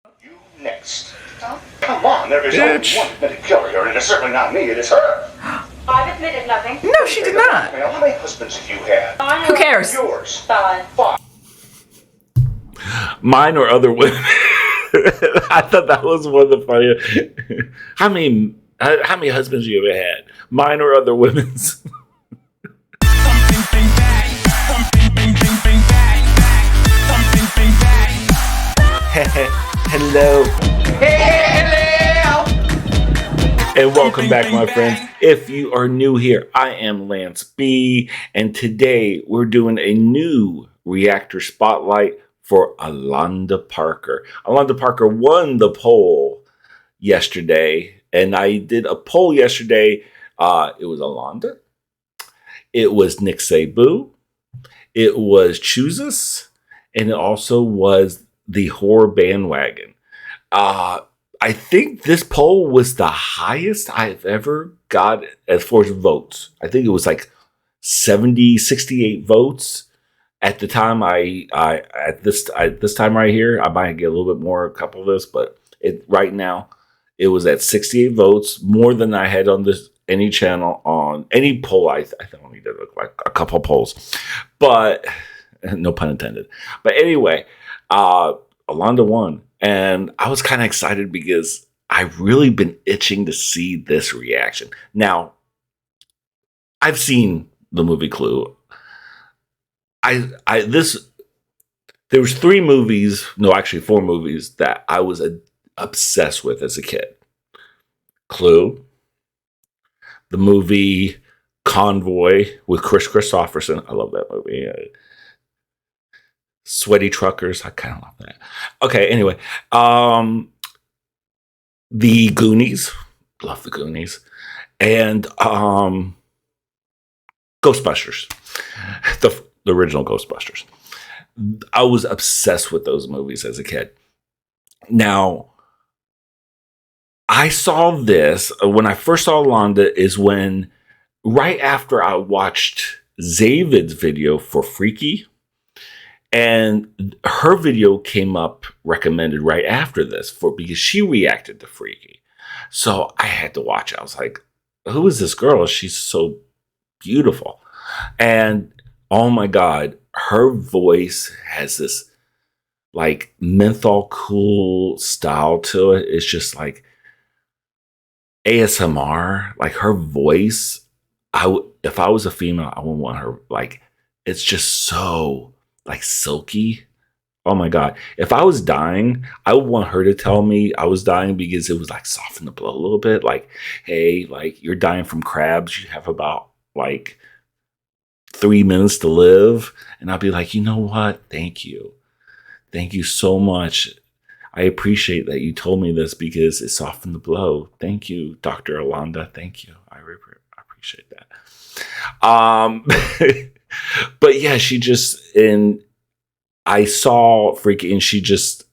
You next. Huh? Come on, there is only one admitted killer here, and it is certainly not me, it is her. I've admitted nothing. No, she did not. How many husbands have you had? Who cares? Yours. Five. Mine or other women. I thought that was one of the funniest. How many husbands you ever had? Mine or other women's? Hello. And welcome back, my friends. If you are new here, I am Lance B, and today we're doing a new Reactor Spotlight for Alonda Parker. Alonda Parker won the poll yesterday, and I did a poll yesterday. It was Alonda, it was Nick Sabu, it was Choose Us, and it also was the horror bandwagon. I think this poll was the highest I've ever got as far as votes. I think it was like 68 votes. At the time, at this time right here, I might get a little bit more, a couple of this, but right now it was at 68 votes, more than I had on any channel on any poll. I only did like a couple polls, but no pun intended. But anyway, Alonda won, and I was kind of excited because I've really been itching to see this reaction. Now, I've seen the movie Clue. There was 4 movies that I was obsessed with as a kid. Clue, the movie Convoy with Chris Christopherson. I love that movie. Sweaty Truckers. I kind of love that. Okay, anyway. The Goonies. Love the Goonies. And Ghostbusters. The original Ghostbusters. I was obsessed with those movies as a kid. Now, I saw this when I first saw Alonda is when right after I watched Zavid's video for Freaky, and her video came up recommended right after this because she reacted to Freaky. So I had to watch it. I was like, who is this girl? She's so beautiful. And oh my God, her voice has this like menthol cool style to it. It's just like ASMR. Like her voice, if I was a female, I would want her, like, it's just so like silky. Oh my God. If I was dying, I would want her to tell me I was dying because it was like soften the blow a little bit. Like, hey, like you're dying from crabs. You have about like 3 minutes to live. And I'll be like, you know what? Thank you. Thank you so much. I appreciate that you told me this because it softened the blow. Thank you, Dr. Alonda. Thank you. I appreciate that. But yeah, I saw Freaky and she just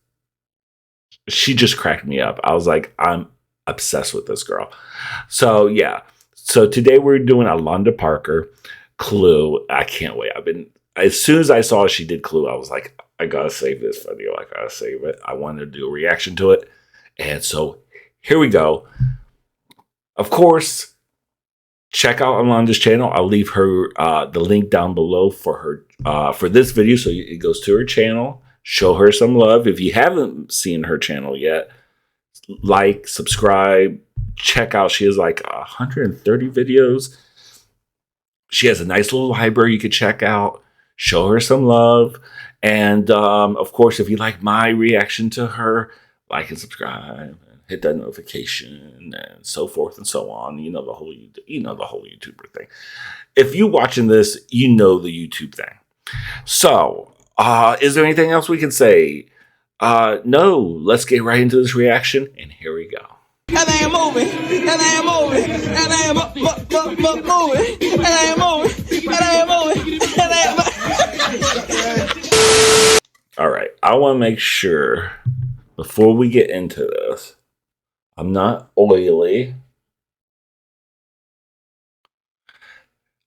cracked me up. I was like, I'm obsessed with this girl. So yeah. So today we're doing Alonda Parker, Clue. I can't wait. As soon as I saw she did Clue, I was like, I gotta save this video. I gotta save it. I wanted to do a reaction to it. And so here we go. Of course, check out Alonda's channel. I'll leave her the link down below for her for this video, so it goes to her channel. Show her some love. If you haven't seen her channel yet, like, subscribe, check out. She has like 130 videos. She has a nice little library you could check out. Show her some love. And of course, if you like my reaction to her, like and subscribe. Hit that notification and so forth and so on. You know the whole YouTuber thing. If you're watching this, you know the YouTube thing. So, is there anything else we can say? No. Let's get right into this reaction, and here we go. And I am moving, and I am moving, and I am moving, and I am moving, and I am moving, and I am. All right, I want to make sure before we get into this, I'm not oily.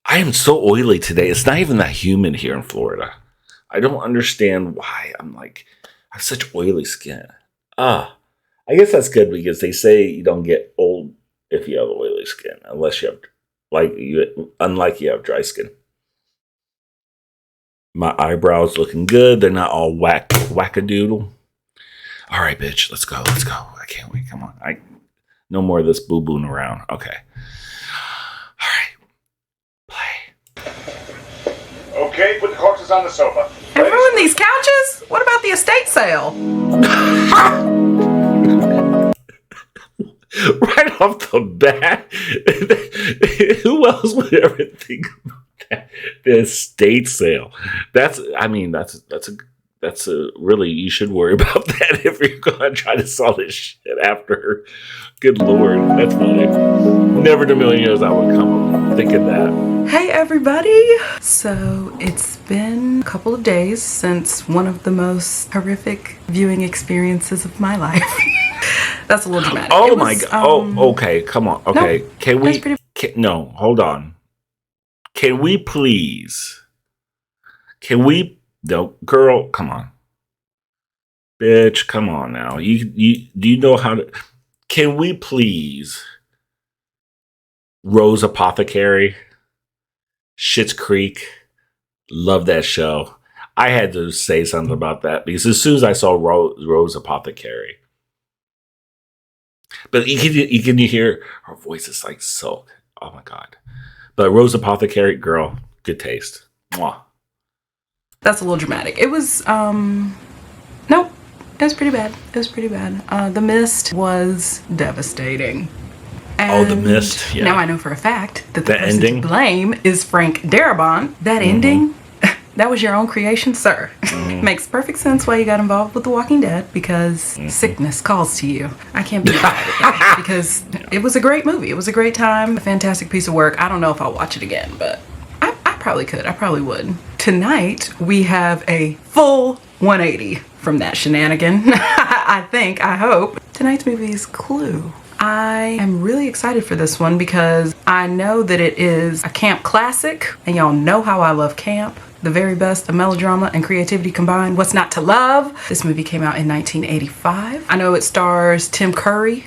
I am so oily today. It's not even that humid here in Florida. I don't understand why I have such oily skin. I guess that's good because they say you don't get old if you have oily skin, unless you have unlike you have dry skin. My eyebrows looking good. They're not all wackadoodle. All right, bitch, let's go. I can't wait. Come on. No more of this boo-booing around. Okay. All right. Play. Okay, put the corpses on the sofa. And ruin these couches? What about the estate sale? Right off the bat, who else would ever think about that? The estate sale. That's a really, you should worry about that if you're going to try to sell this shit after her. Good Lord, that's funny. Never in a million years I would come up thinking that. Hey everybody! So it's been a couple of days since one of the most horrific viewing experiences of my life. That's a little dramatic. Oh my God. Okay. Come on. Okay. No, no, hold on. Can we please? No, girl, come on. Bitch, come on now. Do you know how to? Can we please? Rose Apothecary, Schitt's Creek, love that show. I had to say something about that because as soon as I saw Rose Apothecary, but you can hear her voice is like silk. Oh my God! But Rose Apothecary, girl, good taste. Mwah. That's a little dramatic. It was nope. It was pretty bad. The Mist was devastating. And The Mist. Yeah. Now I know for a fact that the person ending to blame is Frank Darabont. That ending, that was your own creation, sir. Makes perfect sense why you got involved with The Walking Dead, because sickness calls to you. I can't be mad at that because it was a great movie. It was a great time, a fantastic piece of work. I don't know if I'll watch it again, but I probably could. I probably would. Tonight, we have a full 180 from that shenanigan. I hope. Tonight's movie is Clue. I am really excited for this one because I know that it is a camp classic, and y'all know how I love camp. The very best of melodrama and creativity combined. What's not to love? This movie came out in 1985. I know it stars Tim Curry.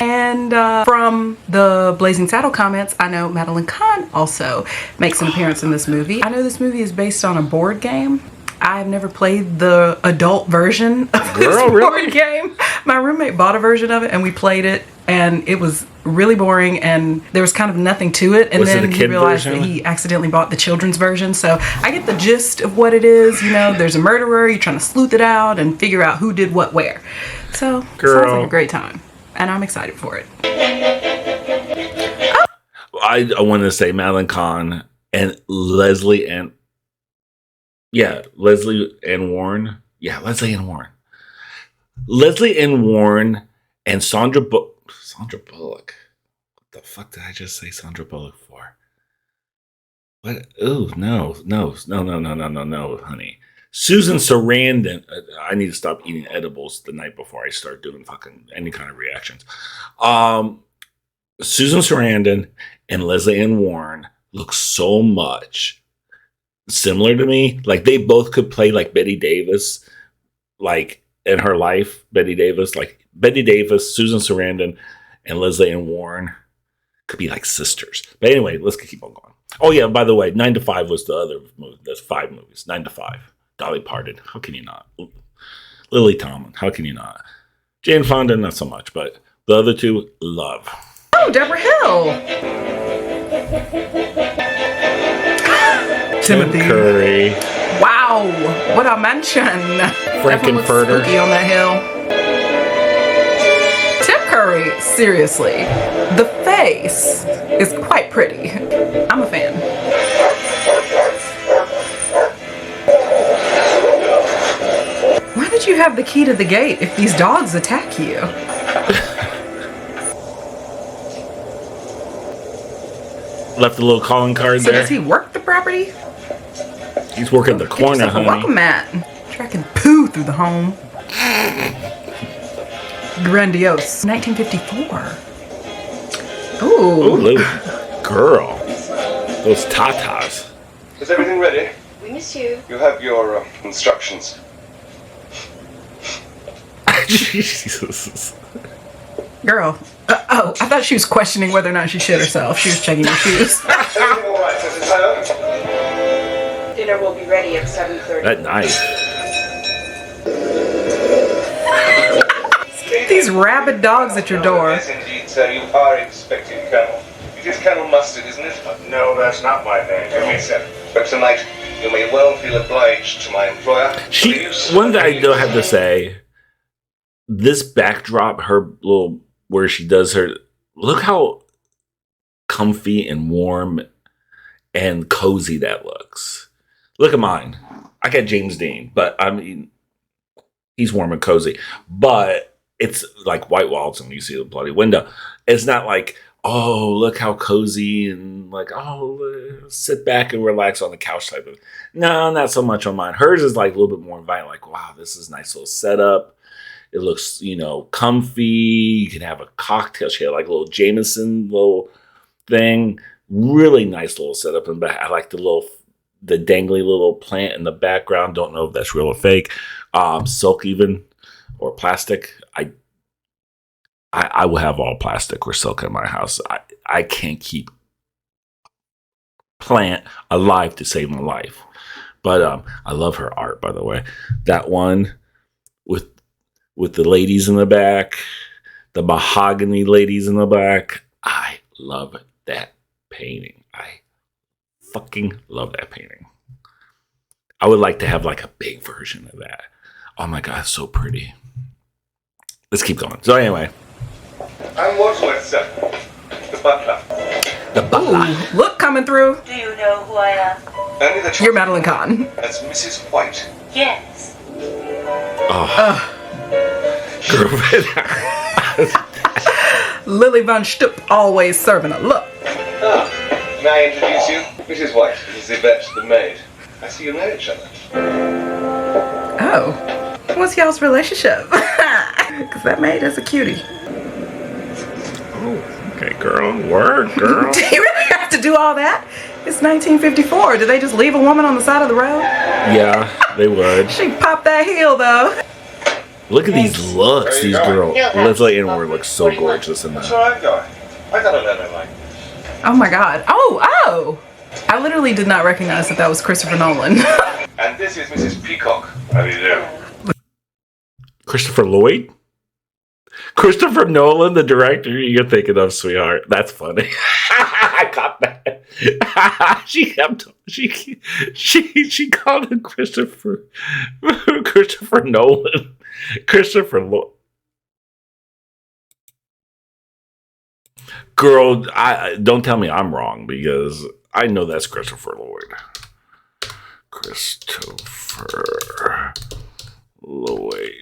And from the Blazing Saddle comments, I know Madeline Kahn also makes an appearance in this movie. I know this movie is based on a board game. I've never played the adult version of this board game. My roommate bought a version of it and we played it, and it was really boring and there was kind of nothing to it. And then he realized that he accidentally bought the children's version. So I get the gist of what it is. You know, there's a murderer, you're trying to sleuth it out and figure out who did what where. So sounds like a great time. And I'm excited for it. I wanted to say Madeline Kahn and Leslie Ann Warren. Yeah, Leslie Ann Warren. Leslie Ann Warren and Sandra Bullock. What the fuck did I just say Sandra Bullock for? What? Oh, no, honey. Susan Sarandon. I need to stop eating edibles the night before I start doing fucking any kind of reactions. Susan Sarandon and Leslie Ann Warren look so much similar to me. Like they both could play like Betty Davis, like in her life. Betty Davis, Susan Sarandon, and Leslie Ann Warren could be like sisters. But anyway, let's keep on going. Oh yeah, by the way, 9 to 5 was the other movie. There's 5 movies. 9 to 5. Dolly Parton. How can you not? Lily Tomlin. How can you not? Jane Fonda, not so much, but the other two, love. Oh, Deborah Hill. Tim Curry. Wow, what a mention. Frankenfurter. Spooky on that hill. Tim Curry, seriously. The face is quite pretty. I'm a fan. Why did you have the key to the gate if these dogs attack you? Left a little calling card So there. does he work the property? He's working the corner, honey. Welcome mat. Tracking poo through the home. Grandiose. 1954. Ooh. Ooh, girl. Those tatas. Is everything ready? We miss you. You have your instructions. Jesus. Girl. Oh, I thought she was questioning whether or not she shit herself. She was checking her shoes. Everything all right, Mrs. Taylor? Dinner will be ready at 7:30. That knife. These rabid dogs at your door. Yes, indeed, sir. You are expected, Colonel. It is Colonel Mustard, isn't it? No, that's not my name. Yes, sir. But tonight, you may well feel obliged to my employer. One thing I do have to say, this backdrop, her little, where she does her, look how comfy and warm and cozy that looks. Look at mine. I got James Dean, but I mean, he's warm and cozy. But it's like white walls and you see the bloody window. It's not like, oh, look how cozy and like, oh, sit back and relax on the couch type of. No, not so much on mine. Hers is like a little bit more inviting. Like, wow, this is a nice little setup. It looks, comfy. You can have a cocktail. She had like a little Jameson little thing. Really nice little setup in the back. I like the dangly little plant in the background. Don't know if that's real or fake. Silk even or plastic. I will have all plastic or silk in my house. I can't keep plant alive to save my life. But I love her art, by the way. That one with the ladies in the back, the mahogany ladies in the back. I love that painting. I fucking love that painting. I would like to have like a big version of that. Oh my God, it's so pretty. Let's keep going. So anyway. I'm Wadsworth, sir. The butler. The butler. Ooh, look coming through. Do you know who I am? Only the You're Madeline Kahn. That's Mrs. White. Yes. Oh. Girlfriend. Lily Von Stupp always serving a look. May I introduce you? Mrs. White, this is Yvette, the maid. I see you know each other. Oh. What's y'all's relationship? Because that maid is a cutie. Oh, okay, girl. Word, girl. Do you really have to do all that? It's 1954. Did they just leave a woman on the side of the road? Yeah, they would. She popped that heel, though. Look at these looks, these girls. Leslie Ann Ward looks so What do you want? gorgeous in That's that. where I'm going. I got a letter like. Oh, my God. Oh. I literally did not recognize that was Christopher Nolan. And this is Mrs. Peacock. How do you do? Christopher Lloyd? Christopher Nolan, the director you're thinking of, sweetheart. That's funny. I got that. She called him Christopher Nolan. Christopher Lloyd. Girl, don't tell me I'm wrong because I know that's Christopher Lloyd. Christopher Lloyd.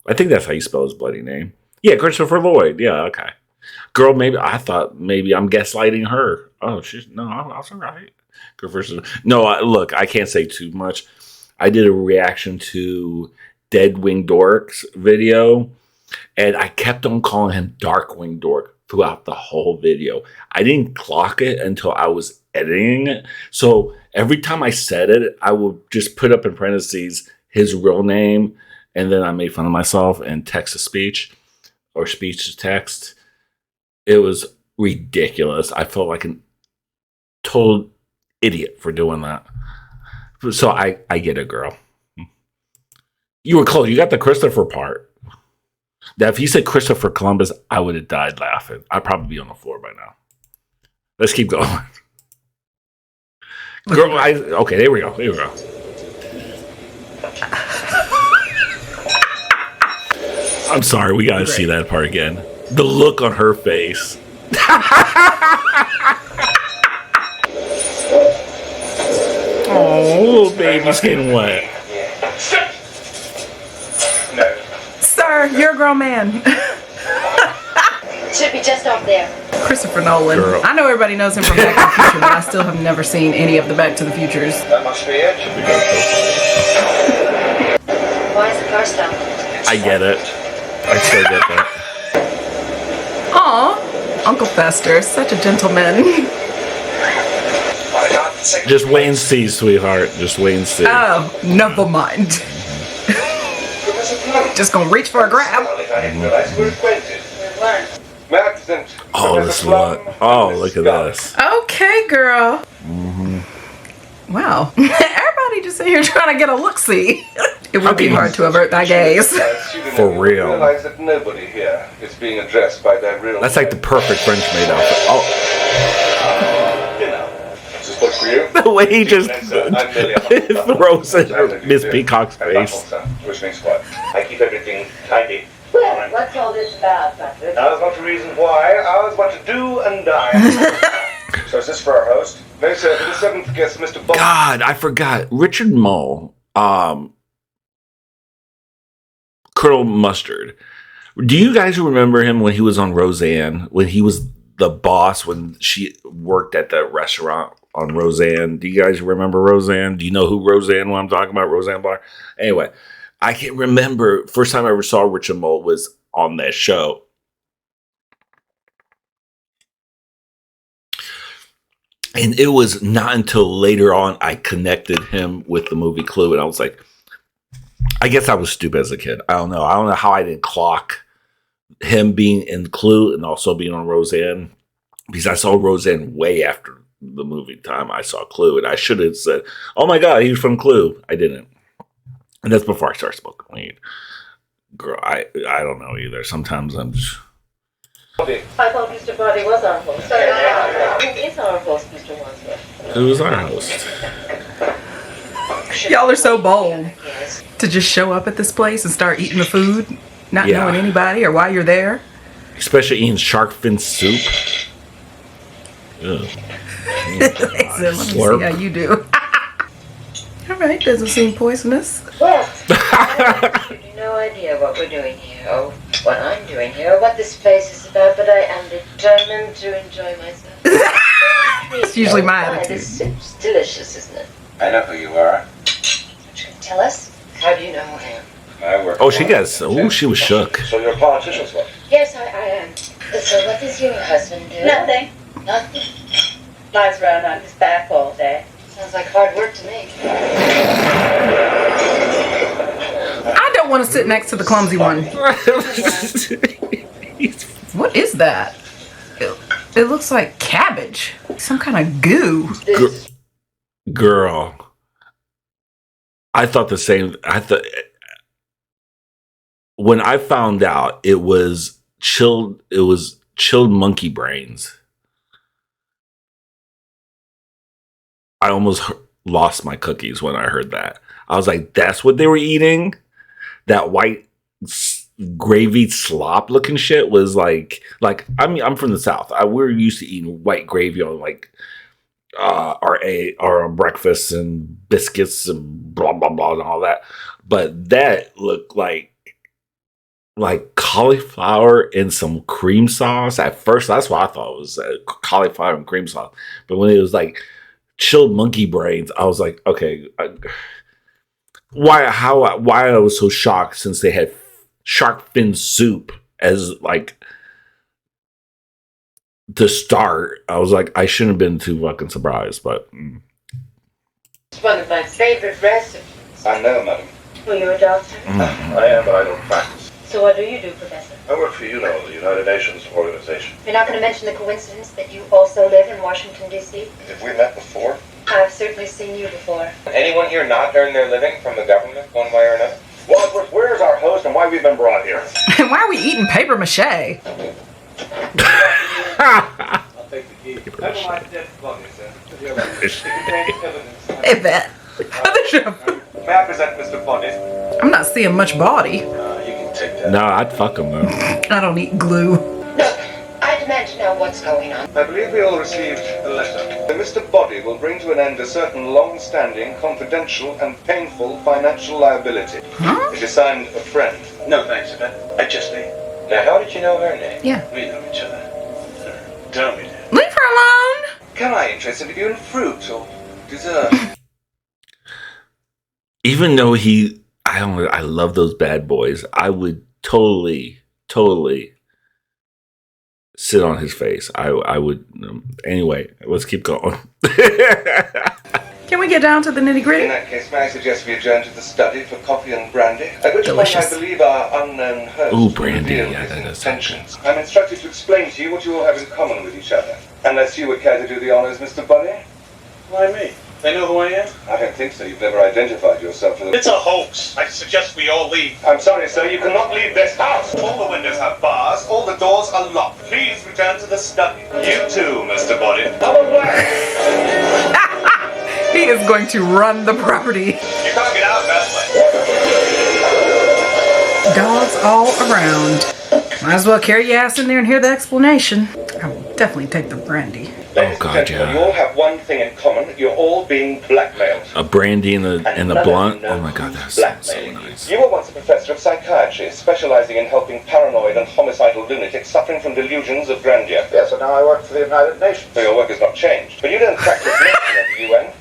I think that's how you spell his bloody name. Yeah, Christopher Lloyd. Yeah, okay. Girl, maybe I'm gaslighting her. Oh, I was all right. No, look, I can't say too much. I did a reaction to Dead Wing Dork's video, and I kept on calling him Darkwing Dork throughout the whole video. I didn't clock it until I was editing it. So every time I said it, I would just put up in parentheses his real name, and then I made fun of myself and text to speech or speech to text. It was ridiculous. I felt like a total idiot for doing that. So I get it, girl. You were close. You got the Christopher part. Now, if you said Christopher Columbus, I would have died laughing. I'd probably be on the floor by now. Let's keep going. Girl, okay, there we go. I'm sorry, we gotta see that part again. The look on her face. Oh, little baby's getting wet. No. Sir, you're a grown man. Should be just up there. Christopher Nolan. Girl. I know everybody knows him from Back to the Future, but I still have never seen any of the Back to the Futures. That must be it. Why is the car stopped? I get it. I still get that. Aw, Uncle Fester, such a gentleman. Just wait and see, sweetheart. Just wait and see. Oh, never mind. Professor Plum, Just gonna reach for a grab. I didn't realize we were acquainted. We've learned. May I present Oh, Professor this Plum look. Oh, and look Mrs. at this. Okay, girl. Wow. Everybody just sitting here trying to get a look-see. It would be hard to avert thy gaze. For real. Realize that nobody here is being addressed by their real That's like the perfect French maid outfit. Oh, You know. Is this book for you? the way he just I'm merely a throws it in Miss Peacock's face. Which means what? I keep everything tidy. Well, what's all this about, Patrick? Ours want to reason why, ours want to do and die. So is this for our host? No, sir, for the seventh guest, Mr. Bob. God, I forgot. Richard Mole, Colonel Mustard. Do you guys remember him when he was on Roseanne? When he was the boss when she worked at the restaurant on Roseanne? Do you guys remember Roseanne? Do you know who Roseanne, what I'm talking about? Roseanne Barr? Anyway, I can't remember. First time I ever saw Richard Mole was on that show. And it was not until later on I connected him with the movie Clue. And I was like, I guess I was stupid as a kid. I don't know. I don't know how I didn't clock him being in Clue and also being on Roseanne. Because I saw Roseanne way after the movie time I saw Clue. And I should have said, oh my God, he's from Clue. I didn't. And that's before I started smoking weed. Girl, I don't know either. Sometimes I'm just... I thought Mr. Body was our host. Who is our host, Mr. Wadsworth? Who was our host? Y'all are so bold Yes. to just show up at this place and start eating the food, not Yeah. knowing anybody or why you're there. Especially eating shark fin soup. Ugh. So let me see Slurp. how you do. All right, doesn't seem poisonous. Well, I have no idea what we're doing here, or what I'm doing here, or what this place is about, but I am determined to enjoy myself. It's usually my Why, attitude. This soup's delicious, isn't it? I know who you are. But you can tell us? How do you know who I am? I work. Oh, she was shook. So you're a politician's wife? Yes, I am. So what does your husband do? Nothing. Nothing. Lies around on his back all day. Sounds like hard work to me. I don't want to sit next to the clumsy one. What is that? It looks like cabbage. Some kind of goo. This Girl, I thought the same. I thought when I found out it was chilled. It was chilled monkey brains. I almost lost my cookies when I heard that. I was like, "That's what they were eating." That white gravy slop looking shit was like I mean, I'm from the South. We're used to eating white gravy on like our breakfast and biscuits and blah blah blah and all that. But that looked like cauliflower and some cream sauce. At first, that's what I thought it was, cauliflower and cream sauce. But when it was like chilled monkey brains, I was like, okay, why I was so shocked since they had shark fin soup as like to start. I was like, I shouldn't have been too fucking surprised, but is one of my favorite recipes. I know, madam. Well, you're a doctor? I am, but I don't practice. So what do you do, Professor? I work for UNO, the United Nations Organization. You're not going to mention the coincidence that you also live in Washington, D.C.? Have we met before? I've certainly seen you before. Anyone here not earn their living from the government, one way or another? Wadsworth, where's our host and why we've been brought here? And why are we eating paper mache? I'll take the key. Never mind dead plumbing, sir. Hey, bet. May I present Mr. Bundy? I'm not seeing much body. You can take that. no, I'd fuck him though. I don't eat glue. Look, I demand to know what's going on. I believe we all received a letter. Mr. Body will bring to an end a certain long-standing, confidential, and painful financial liability. Huh? It is signed a friend. No thanks, Yvette. I just leave. Now, how did you know her name? Yeah. We know each other. Tell me, dear. Leave her alone. Can I interest you in fruit or dessert? Even though I love those bad boys. I would totally sit on his face. I would. Anyway, let's keep going. Can we get down to the nitty In gritty? that case, may I suggest we adjourn to the study for coffee and brandy? At which Delicious. point I believe our unknown host Ooh, will brandy, reveal yeah, his that is intentions. I'm instructed to explain to you what you all have in common with each other. Unless you would care to do the honors, Mr. Buddy? Why me? They know who I am? I don't think so. You've never identified yourself for the... It's a hoax. I suggest we all leave. I'm sorry, sir. You cannot leave this house. All the windows have bars. All the doors are locked. Please return to the study. You too, Mr. Buddy. Double black. He is going to run the property. You can't get out that way. Dogs all around. Might as well carry your ass in there and hear the explanation. I will definitely take the brandy. Oh God, You yeah. all have one thing in common. You're all being blackmailed. A brandy and the Another blunt. known Oh my God, that sounds so blackmailing you. nice. You were once a professor of psychiatry, specializing in helping paranoid and homicidal lunatics suffering from delusions of grandeur. Yes, and now I work for the United Nations. So your work has not changed. But you don't practice medicine at the UN.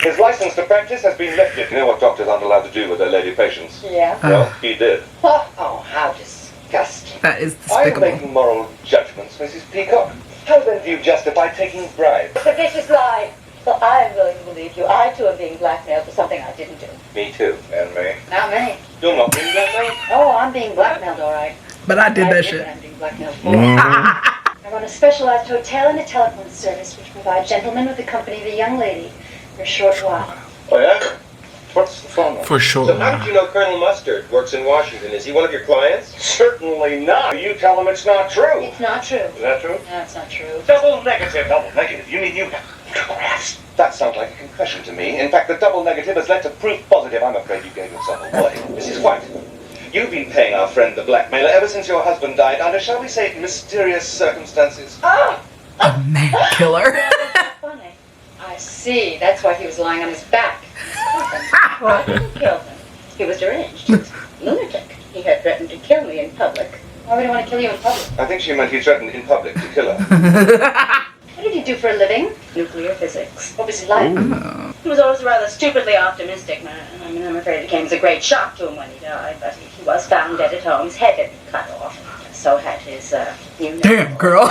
His license to practice has been lifted. You know what doctors aren't allowed to do with their lady patients? Yeah. Well, he did. Oh, how disgusting. That is I am despicable. making moral judgments, Mrs. Peacock. How then do you justify taking bribes? It's a vicious lie. Well, I am willing to believe you. I, too, am being blackmailed for something I didn't do. Me too. And me. Not me. You're not being blackmailed? Oh, I'm being blackmailed, all right. But I did that what shit. I'm being blackmailed for. I run a specialized hotel and a telephone service which provides gentlemen with the company of a young lady for a short while. Oh, yeah? What's the phone number? For sure. So how did you know Colonel Mustard works in Washington? Is he one of your clients? Certainly not. You tell them it's not true. It's not true. Is that true? No, it's not true. Double negative. Double negative. You mean you have... That sounds like a confession to me. In fact, the double negative has led to proof positive. I'm afraid you gave yourself away. Mrs. White, you've been paying our friend the blackmailer ever since your husband died under, shall we say, mysterious circumstances. Oh! A man killer. That's funny. I see. That's why he was lying on his back. Well, I didn't kill him. He was deranged. He was lunatic. He had threatened to kill me in public. Why would he want to kill you in public? I think she meant he threatened in public to kill her. What did he do for a living? Nuclear physics. What was he like? He was always a rather stupidly optimistic man. I mean, I'm afraid it came as a great shock to him when he died, but he was found dead at home. His head had been cut off. So had his, Damn, girl.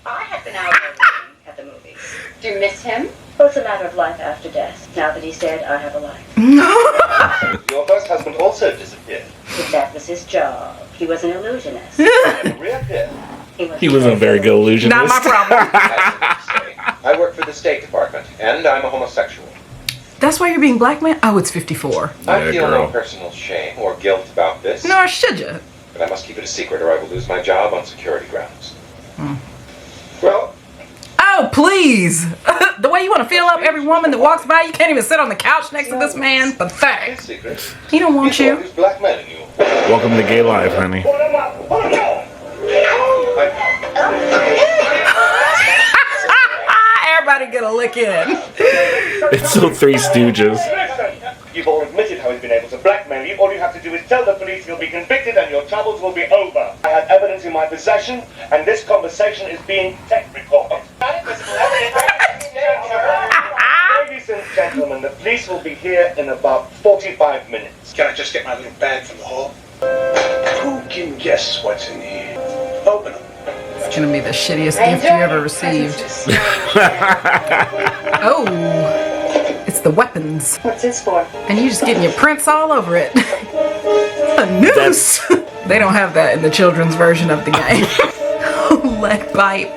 I had been out there with him at the movies. Do you miss him? Well, it's a matter of life after death. Now that he's dead, I have a life. Your first husband also disappeared. But that was his job. He was an illusionist. Reactor. He was a very good illusionist. Not my problem. I work for the State Department, and I'm a homosexual. That's why you're being blackmailed? Oh, it's 54. I feel no girl. personal shame or guilt about this, Nor should you. but I must keep it a secret or I will lose my job on security grounds. Well, Oh, please. The way you want to feel up every woman that walks by, you can't even sit on the couch next to this man. Pathetic. secret. He don't want He you. was blackmailing you. Welcome to gay life, honey. Everybody get a lick in. It's so Three Stooges. You've all admitted how he's been able to blackmail you. All you have to do is tell the police you'll be convicted and your troubles will be over. I have evidence in my possession, and this conversation is being tape recorded. Ladies and gentlemen, the police will be here in about 45 minutes. Can I just get my little bag from the hall? Who can guess what's in here? Open them. It's gonna be the shittiest gift you ever received. Oh, it's the weapons. What's this for? And you just getting your prints all over it. A noose. They don't have that in the children's version of the game. Lead pipe.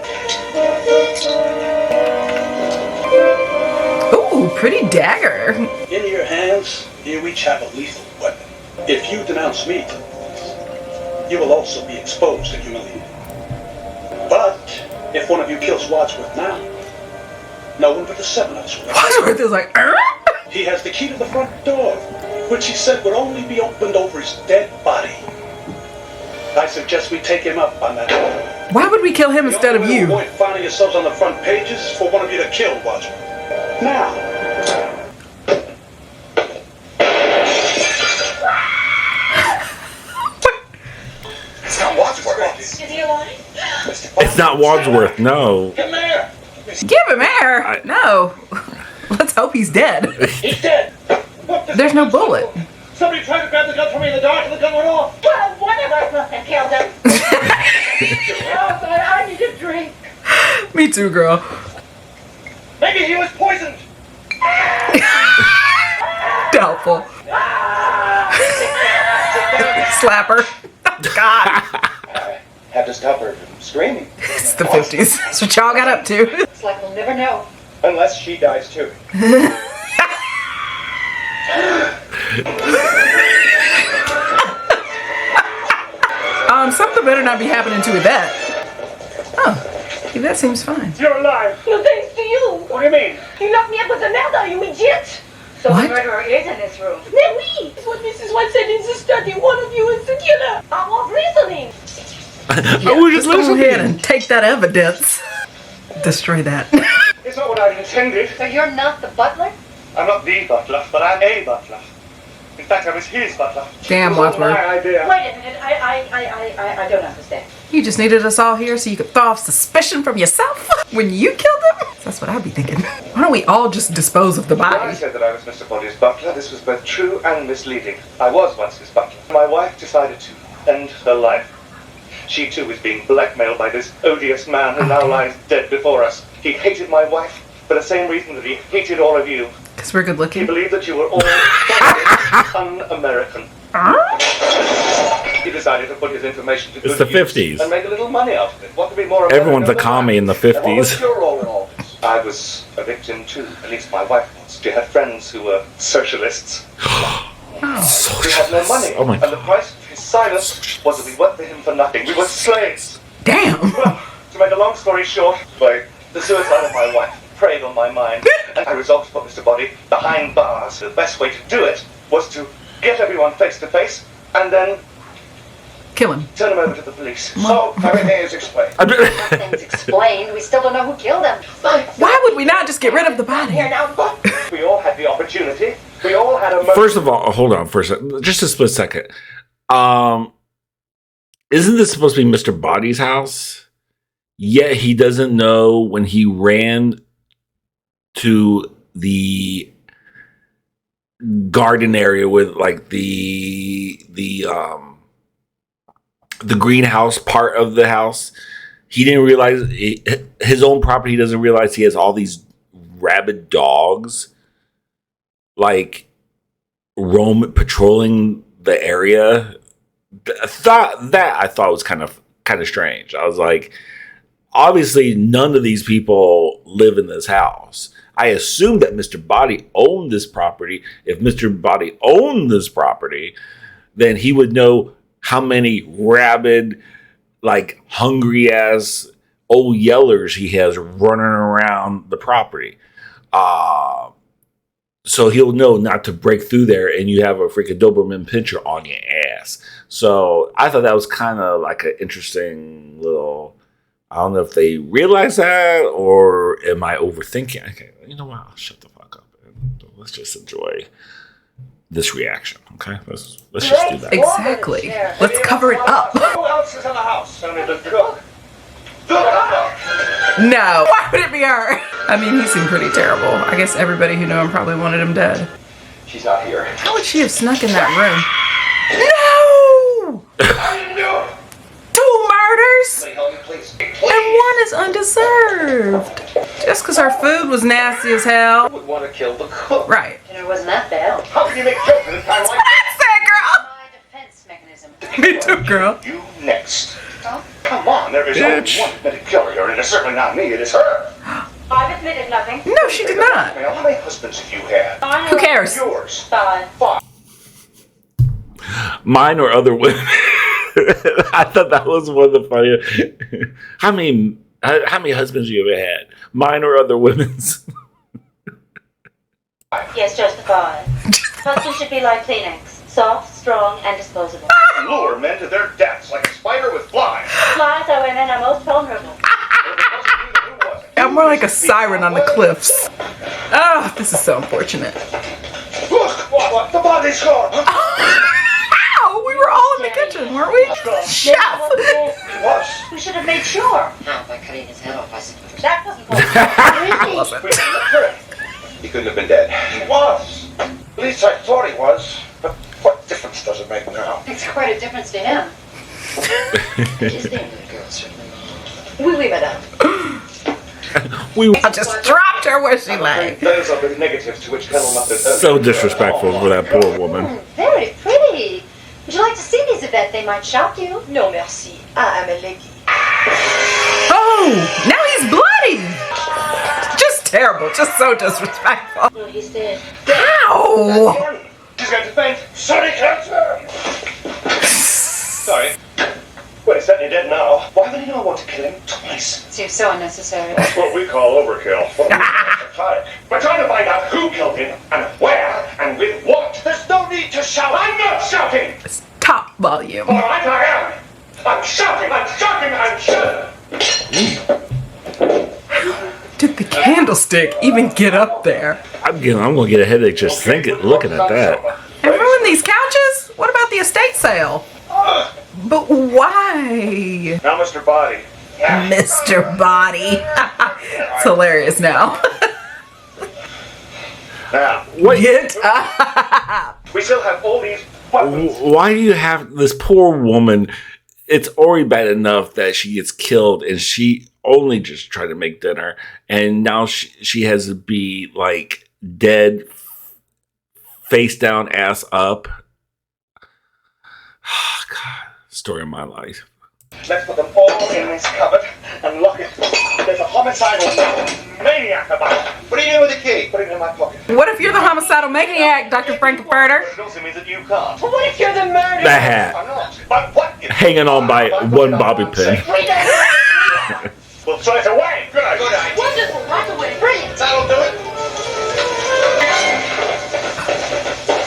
Ooh, pretty dagger. In your hands, you each have a lethal weapon. If you denounce me to the police, you will also be exposed and humiliated. But if one of you kills Wadsworth now, no one but the seven of us will. Wadsworth is like, He has the key to the front door, which he said would only be opened over his dead body. I suggest we take him up on that order. why would we kill him instead of The only way you? to avoid finding yourselves on the front pages is for one of you to kill Wadsworth. Now. It's not Wadsworth. Is he alive? It's not Wadsworth, no. Come here. Give him air. No. Let's hope he's dead. He's dead. There's no bullet. Somebody tried to grab the gun from me in the dark and the gun went off. Well, one of us must have killed him. Oh, God, I need a drink. Me too, girl. Maybe he was poisoned. Slap her. God. I had to stop her from screaming. It's the 50s. That's what y'all got up to. It's like we'll never know. Unless she dies too. Something better not be happening to Yvette. Oh, Yvette seems fine. You're alive. No thanks to you. What do you mean? You locked me up with another, you idiot. So What? the murderer is in this room. Then we. It's what Mrs. White said in the study. One of you is the killer. I'm off reasoning. We're just Let's go listening. ahead and take that evidence. Destroy that. It's not what I intended. So you're not the butler? I'm not the butler, but I'm a butler. In fact, I was his butler. Damn, It was all Wadsworth. my idea. Wait a minute. I don't understand. You just needed us all here so you could throw off suspicion from yourself when you killed him? That's what I'd be thinking. Why don't we all just dispose of the When I body? said that I was Mr. Body's butler, this was both true and misleading. I was once his butler. My wife decided to end her life. She too was being blackmailed by this odious man who now lies dead before us. He hated my wife for the same reason that he hated all of you. Because we're good He looking. believed that you were all un-American. He decided to put his information to It's good the use 50s. and make a little money out of it. What could be more Everyone's a American than commie in the that? And what was 50s. your role in all this? I was a victim too. At least my wife was. She had friends who were socialists. We had no money. Oh my And the price of his silence was that we worked for him for nothing. We were slaves. Damn. Well, to make a long story short, the suicide of my wife preyed on my mind. And I resolved to put Mr. Body behind bars. The best way to do it was to get everyone face to face and then Kill him. turn him over to the police. So everything is explained. Nothing's explained. We still don't know who killed him. Why would we not just get rid of the body? Here now. We all had the opportunity. We all had a moment. First of all, hold on for a second. Just a split second. Isn't this supposed to be Mr. Body's house? Yet he doesn't know when he ran to the garden area with like the greenhouse part of the house. He didn't realize his own property. He doesn't realize he has all these rabid dogs, like patrolling the area. I thought was kind of strange. I was like, obviously, none of these people live in this house. I assumed that Mr. Body owned this property. If Mr. Body owned this property, then he would know how many rabid, like hungry ass old yellers he has running around the property. So he'll know not to break through there and you have a freaking Doberman Pinscher on your ass. So I thought that was kind of like an interesting little, I don't know if they realize that or am I overthinking? Okay, you know what? I'll shut the fuck up and let's just enjoy this reaction. Okay, let's just do that. Exactly. Let's cover it up. Who else is in the house? Only the cook. No. Why would it be her? I mean, he seemed pretty terrible. I guess everybody who knew him probably wanted him dead. She's not here. How would she have snuck in that room? No! 2 murders? Help me, please. And 1 is undeserved. Just because her food was nasty as hell. Who would want to kill the cook? Right. Dinner wasn't that bad. How can you make jokes at a time like That's it, My defense mechanism. girl. Me too, girl. You next. Come on, there is only one admitted killer here, and it is certainly not me, it is her. I've admitted nothing. No, she did not. How many husbands have you had? Who cares? Yours. 5. Mine or other women. I thought that was one of the funniest. How many husbands you ever had? Mine or other women's? Yes, just the 5. Husbands should be like Kleenex. Soft, strong, and disposable. Lure men to their deaths like a spider with flies. Flies are women are most vulnerable. I'm more like a siren on the cliffs. Oh, this is so unfortunate. Look, what? The body's gone. Ow, we were all in the kitchen, weren't we? Chef! What? We should have made sure. Not by cutting his head off, I suppose. That wasn't possible. He couldn't have been dead. He was. At least I thought he was. But what difference does it make now? Makes quite a difference to him. His name, little girl, certainly. Oui, madame. I just dropped her where she lay. Those are the negatives to which Colonel Muppet. So disrespectful for that poor woman. Very pretty. Would you like to see these, Yvette? They might shock you. No, merci. I am a lady. Oh, now he's bloody. Just terrible. Just so disrespectful. Well, he's dead. Ow! She's going to faint. Sorry, cancer. Sorry. Well, he's certainly dead now. Why would anyone want to kill him twice? Seems so unnecessary. That's what we call overkill. We're trying to find out who killed him, and where, and with what. There's no need to shout. I'm not shouting! Top volume. All right, I am. I'm shouting, I'm shouting, I'm shouting. Did the candlestick even get up there? I'm gonna get a headache just looking at that. And ruin these couches? What about the estate sale? But why? Now, Mr. Body. Mr. Body. It's hilarious now. Now, What? Get up. we still have all these weapons. Why do you have this poor woman? It's already bad enough that she gets killed and she only just tried to make dinner, and now she has to be like dead, face down, ass up. Oh, God, story of my life. Let's put them all in this cupboard and lock it. There's a homicidal maniac about. What are you doing with the key? Put it in my pocket. What if you're the homicidal maniac, Dr. Frankfurter? It also means that you can't. But what if you're the murderer? The hat I'm not. But what if hanging on by one bobby pin. We don't. We'll throw it away. Good idea. Wonderful. Right away. Brilliant. That'll do it.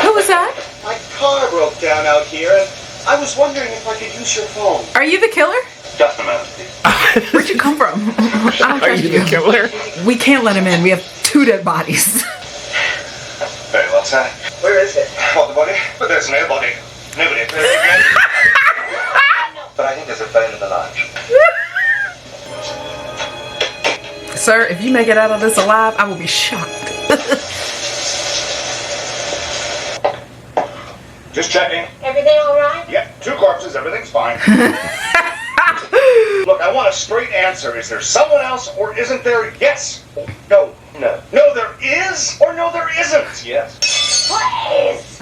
Who was that? My car broke down out here, and I was wondering if I could use your phone. Are you the killer? Just a minute, please. Where'd you come from? I don't Are trust you the killer? We can't let him in. We have 2 dead bodies. Very well, sir. Where is it? What, the body? But there's no body. Nobody appears again. But I think there's a phone in the lounge. Sir, if you make it out of this alive, I will be shocked. Just checking. Everything all right? Yep, 2 corpses. Everything's fine. Look, I want a straight answer. Is there someone else, or isn't there? Yes. No. No. No, there is, or no, there isn't. Yes. Please!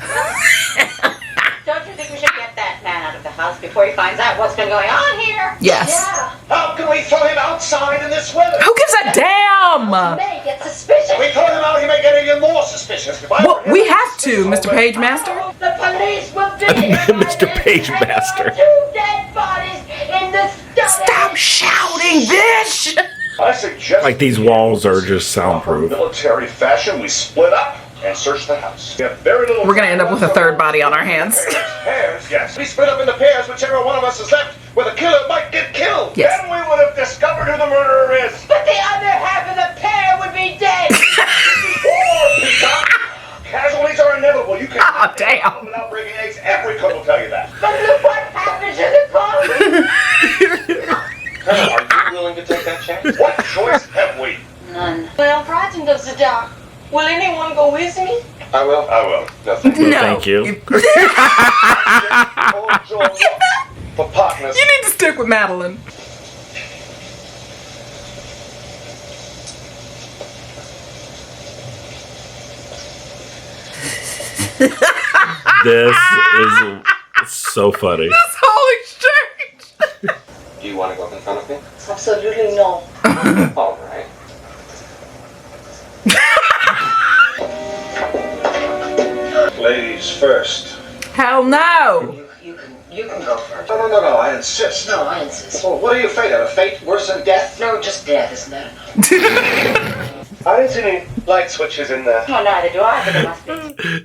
Don't you think we should get that man out of the house before he finds out what's been going on here? Yes. Yeah. How can we throw him outside in this weather? Who gives a damn? May get suspicious. If we throw him out, he may get even more suspicious. If I Well, were him, we have to, Mr. Page Master. The police will be Mr. Page Master. 2 dead bodies in the study. Stop shouting, bitch! I suggest Like these walls are just soundproof. military fashion, we split up and search the house. We have very little. We're gonna end up with a 3rd body on our hands. Pairs, yes. We split up into pairs, whichever one of us is left, where the killer might get killed. Yes. Then we would have discovered who the murderer is. But the other half of the pair would be dead. Casualties are inevitable. You can Oh, damn. without breaking eggs. Every cook will tell you that. But look what happened to the car. Colonel, are you willing to take that chance? What choice have we? None. I am frightened of the dark. Will anyone go with me? I will. I will. Nothing. No. Thank you. For partners. You need to stick with Madeline. This is so funny. This whole exchange. Do you want to go in front of me? Absolutely no. All right. Ladies first. Hell no. You can go first. No, I insist. No, I insist. Well, what are you afraid of? A fate worse than death? No, just death, isn't that enough? I didn't see any light switches in there. No, neither do I, but there must be.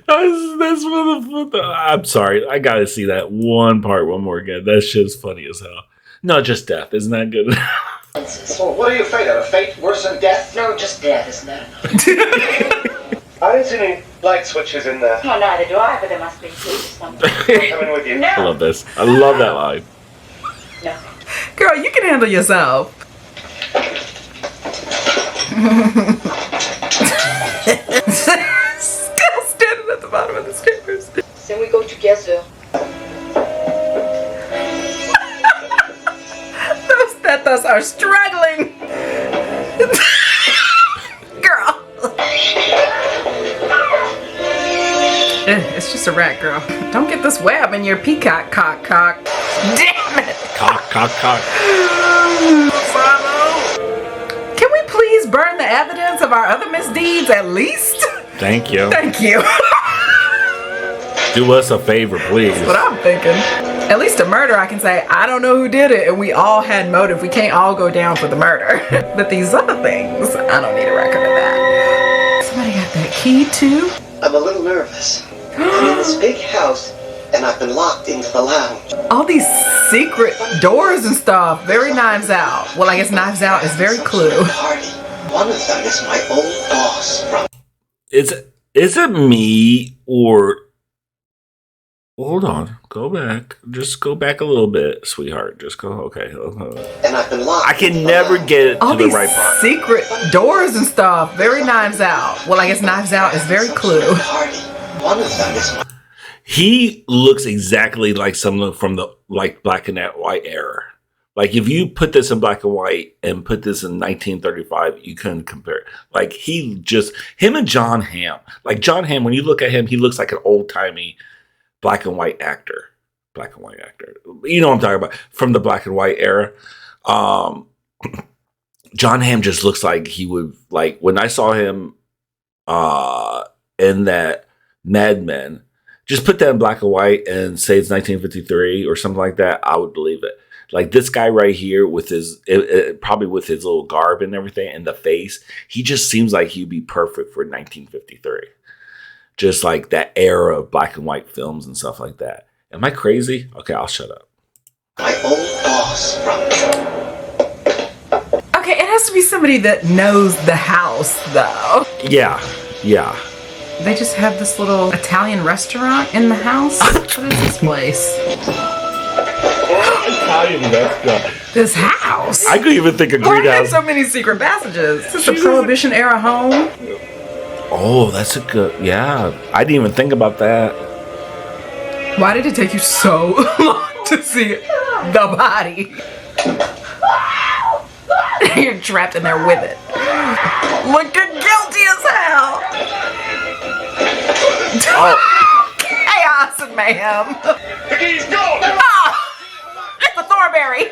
That's what the. I'm sorry. I gotta see that one part one more again. That shit's funny as hell. No, just death. Isn't that good? Well, what are you afraid of? A fate worse than death? No, just death, isn't that enough? I didn't see any light switches in there. No, neither do I, but there must be. Something. I'm coming with you. No. I love this. I love that line. No. Girl, you can handle yourself. Still standing at the bottom of the stairs. Then we go together. Those Thethos are struggling. Girl. It's just a rat, girl. Don't get this web in your peacock cock. Damn it! Cock. Can we please burn the evidence of our other misdeeds at least? Thank you. Thank you. Do us a favor, please. That's what I'm thinking. At least a murder, I can say, I don't know who did it, and we all had motive. We can't all go down for the murder. But these other things, I don't need a record of that. Somebody got that key, too? I'm a little nervous. I'm in this big house, and I've been locked into the lounge. All these secret doors and stuff. Very Knives Out. Well, I guess Knives Out is very Clue. Party. One of them is my old boss from... Is it me or... Hold on. Go back. Just go back a little bit, sweetheart. Just go. Okay. And I've been locked. I can never get it to the right part. Secret doors and stuff. Very Knives Out. Well, I guess Knives Out is very Clue. Party. One of them is my... He looks exactly like someone from the black and white era. Like if you put this in black and white and put this in 1935, you couldn't compare it. Like him and John Hamm. Like John Hamm, when you look at him, he looks like an old timey black and white actor. You know what I'm talking about from the black and white era. John Hamm just looks like he would like when I saw him in that Mad Men. Just put that in black and white and say it's 1953 or something like that. I would believe it. Like this guy right here with his, probably with his little garb and everything and the face, he just seems like he'd be perfect for 1953. Just like that era of black and white films and stuff like that. Am I crazy? Okay, I'll shut up. My old boss from... Okay, it has to be somebody that knows the house, though. Yeah. They just have this little Italian restaurant in the house. What is this place? Italian restaurant. This house? I could even think of Why are there greenhouse. so many secret passages? Is this a Prohibition era home? Oh, that's a good, yeah. I didn't even think about that. Why did it take you so long to see the body? You're trapped in there with it. Looking guilty as hell. Oh. Chaos and mayhem. The key's gone! Ah! It's a Thornberry.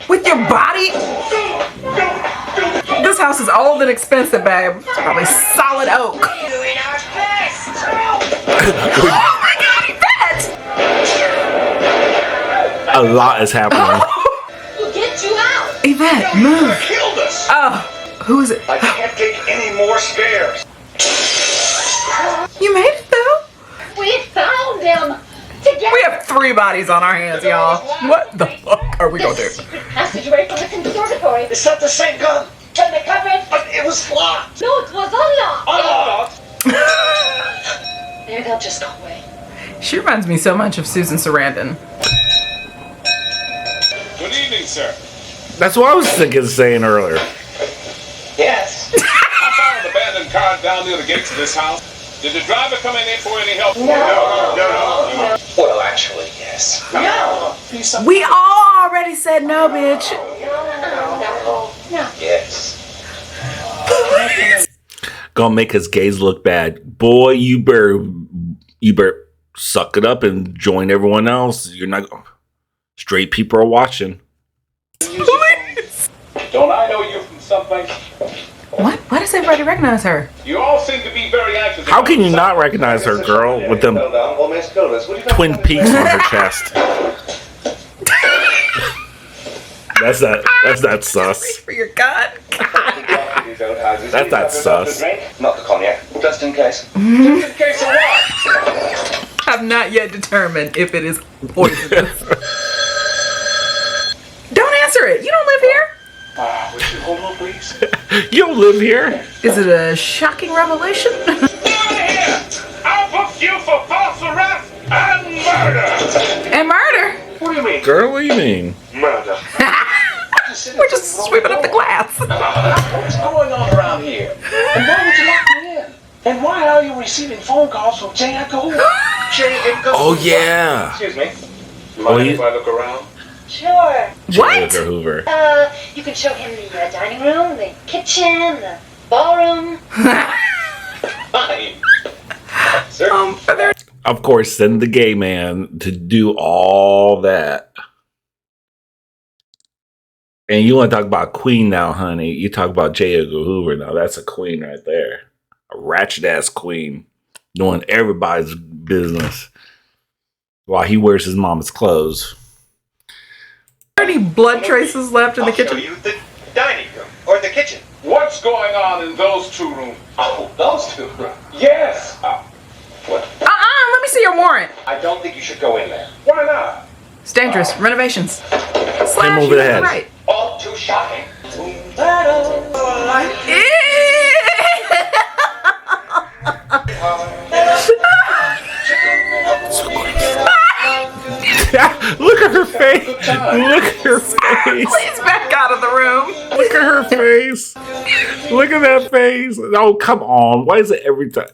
With your body? This house is old and expensive, babe. It's probably solid oak. Doing our best. Oh my god, Yvette! A lot is happening. We'll get you out. Yvette, move. Killed us! Oh, who is it? I can't take any more scares. You made it though. We found him. Together. We have 3 bodies on our hands, y'all. What the fuck are we gonna do? Secret passageway from the conservatory. Is that the same gun? From the cupboard. But it was locked. No, it was unlocked. Unlocked? Maybe they'll just go away. She reminds me so much of Susan Sarandon. Good evening, sir. That's what I was thinking of saying earlier. Yes. I found an abandoned car down near the gates of this house. Did the driver come in here for any help? No. Well, actually, yes. No. We all already said no, bitch. No. Yes. Gonna make his gays look bad. Boy, you better suck it up and join everyone else. You're not straight people are watching. Please. Don't I know you from someplace? What? Why does everybody recognize her? You all seem to be very anxious. How can you not recognize her, girl, with them Twin Peaks on her chest? That's that sus. For your gun. That's that sus. Not the cognac, just in case. Just in case of what? I've not yet determined if it is poisonous. Don't answer it. You don't live here. Would you hold on, please? You don't live here. Is it a shocking revelation? Get out of here! I'll book you for false arrest and murder! And murder? What do you mean? Girl, what do you mean? Murder. We're just sweeping up the glass. What's going on around here? And why would you lock me in? And why are you receiving phone calls from J. Edgar Hoover? J. Edgar Oh Hoover? yeah. Excuse me. Oh, Mind if I look around? Sure. What? Edgar Hoover. You can show him the dining room, the kitchen, the ballroom. Fine. Of course, send the gay man to do all that. And you want to talk about queen now, honey. You talk about J. Edgar Hoover now. That's a queen right there. A ratchet-ass queen. Doing everybody's business. While he wears his mama's clothes. Are there any blood traces left in the I'll show kitchen? you the dining room or the kitchen. What's going on in those two rooms? Oh, those two rooms. Yes. What? Let me see your warrant. I don't think you should go in there. Why not? It's dangerous. Renovations. Him over the head. Right. All too shocking. Look at her face. Look at her face. Please back out of the room. Look at her face. Look at that face. Oh, come on. Why is it every time?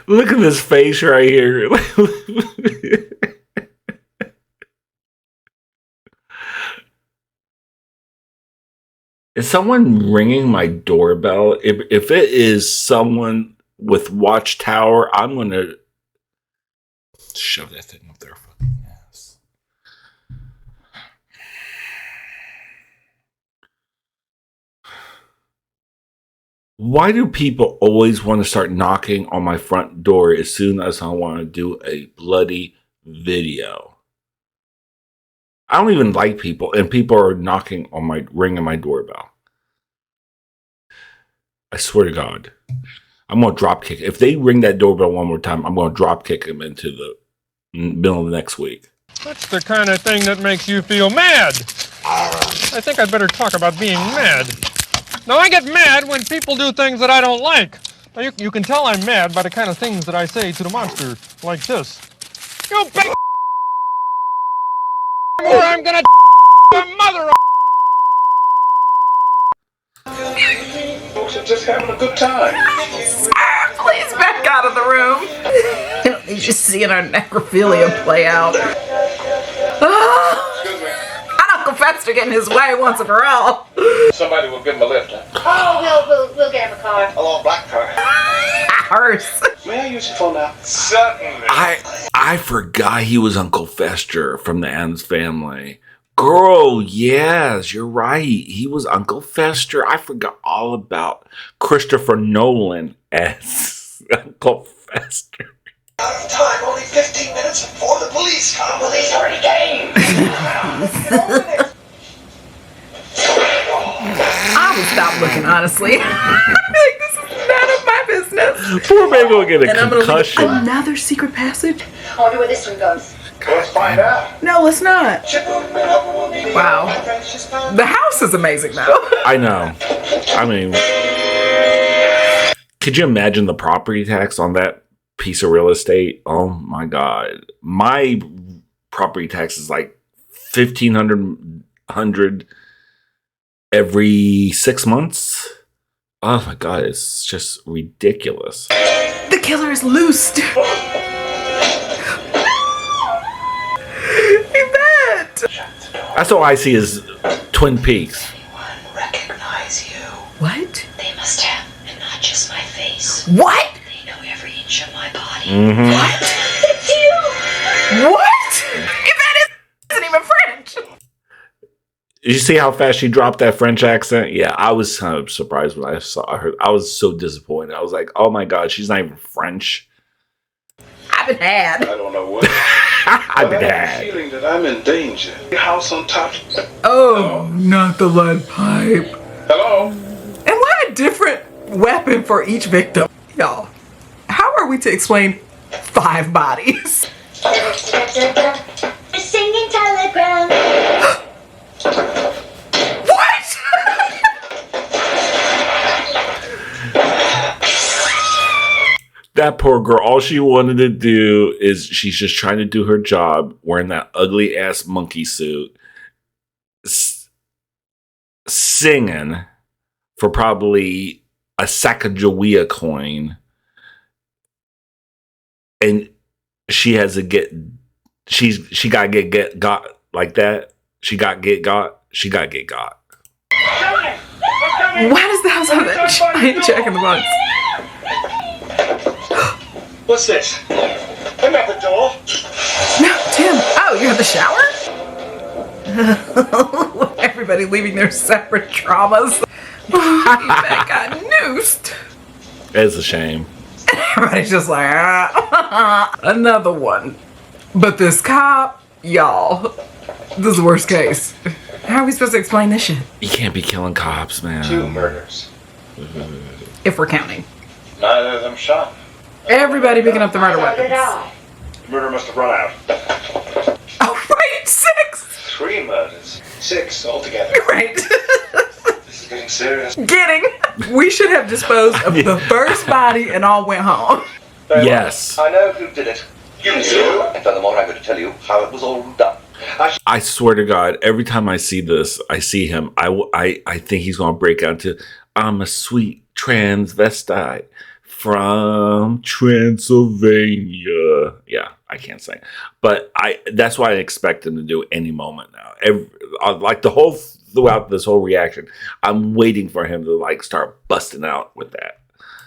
Look at this face right here. Is someone ringing my doorbell? If it is someone with Watchtower, I'm going to shove that thing up their fucking ass. Why do people always want to start knocking on my front door as soon as I want to do a bloody video? I don't even like people, and people are knocking on ringing my doorbell. I swear to God, I'm going to drop kick. If they ring that doorbell one more time, I'm going to drop kick them into the middle of next week. That's the kind of thing that makes you feel mad. I think I'd better talk about being mad. Now, I get mad when people do things that I don't like. Now, you can tell I'm mad by the kind of things that I say to the monster, like this. You big or I'm gonna your mother. Folks are just having a good time. Please back out of the room. He's just seeing our necrophilia play out. Uncle Fester getting his way once and for all. Somebody will give him a lift, huh? Oh, we'll get him a car. A little black car. Hearse. May I use your phone now? Certainly. I forgot he was Uncle Fester from the Addams Family. Girl, yes, you're right. He was Uncle Fester. I forgot all about Christopher Nolan as Uncle Fester. Out of time, only 15 minutes before the police come. The police already came. I would stop looking, honestly. Like, this is none of my business. Poor man gonna get a And concussion. Another secret passage? I wonder where this one goes. Let's find out. No, let's not. Wow. The house is amazing, though. I know. I mean, could you imagine the property tax on that piece of real estate? Oh my God. My property tax is like $1,500 every 6 months. Oh my God, it's just ridiculous. The killer is loosed. That's all I see is Twin Peaks. Recognize you. What? They must have, and not just my face. What? They know every inch of my body. Mm-hmm. What? It's you! What? If that isn't even French. Did you see how fast she dropped that French accent? Yeah, I was kind of surprised when I saw her. I was so disappointed. I was like, oh my God, she's not even French. I've been had. I don't know what. I've been I have a had. feeling that I'm in danger. The house on top. Oh, not the lead pipe. Hello? And why a different weapon for each victim? Y'all, how are we to explain 5 bodies? Singing telegram. What? That poor girl, all she wanted to do is she's just trying to do her job wearing that ugly ass monkey suit, singing for probably a Sacagawea coin, and she has to get. She got get got like that. She got get got. She got get got. Why does the house have that giant Jack in the Box? What's this? I'm at the door. No, Tim. Oh, you're at the shower? Everybody leaving their separate traumas. That got noosed. It's a shame. Everybody's just like, another one. But this cop, y'all, this is the worst case. How are we supposed to explain this shit? You can't be killing cops, man. 2 murders. If we're counting. Neither of them shot. Everybody picking up the murder weapons. Murder must have run out. Oh, right, 6. 3 murders. 6 altogether. Right. This is getting serious. We should have disposed of the first body and all went home. Yes. I know who did it. You do. And furthermore, I'm going to tell you how it was all done. I swear to God, every time I see this, I see him, I think he's going to break out to, I'm a sweet transvestite from Transylvania. Yeah, I can't sing. But that's what I expect him to do any moment now. Throughout this whole reaction, I'm waiting for him to like start busting out with that.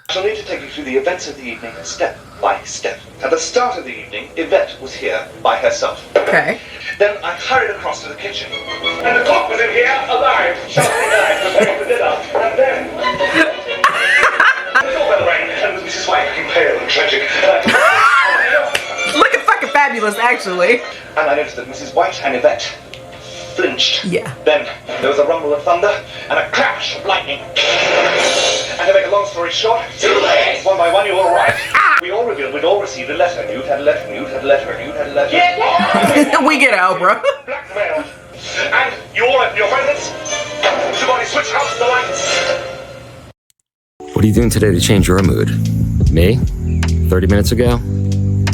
I shall need to take you through the events of the evening step by step. At the start of the evening, Yvette was here by herself. Okay. Then I hurried across to the kitchen. And the cook was in here, alive, sharply knife, preparing for dinner. And then... the doorbell rang, and it was Mrs. White, looking pale and tragic. Looking fucking fabulous, actually. And I noticed that Mrs. White and Yvette flinched. Yeah. Then there was a rumble of thunder and a crash of lightning. And to make a long story short, too late. One by one, you all arrived. We all revealed we'd all received a letter. You'd had a letter, and you'd had a letter, and you'd had a letter. Yeah. We get Oprah. Blackmailed. And you all opened your presents. Somebody switch out the lights. What are you doing today to change your mood? Me? 30 minutes ago?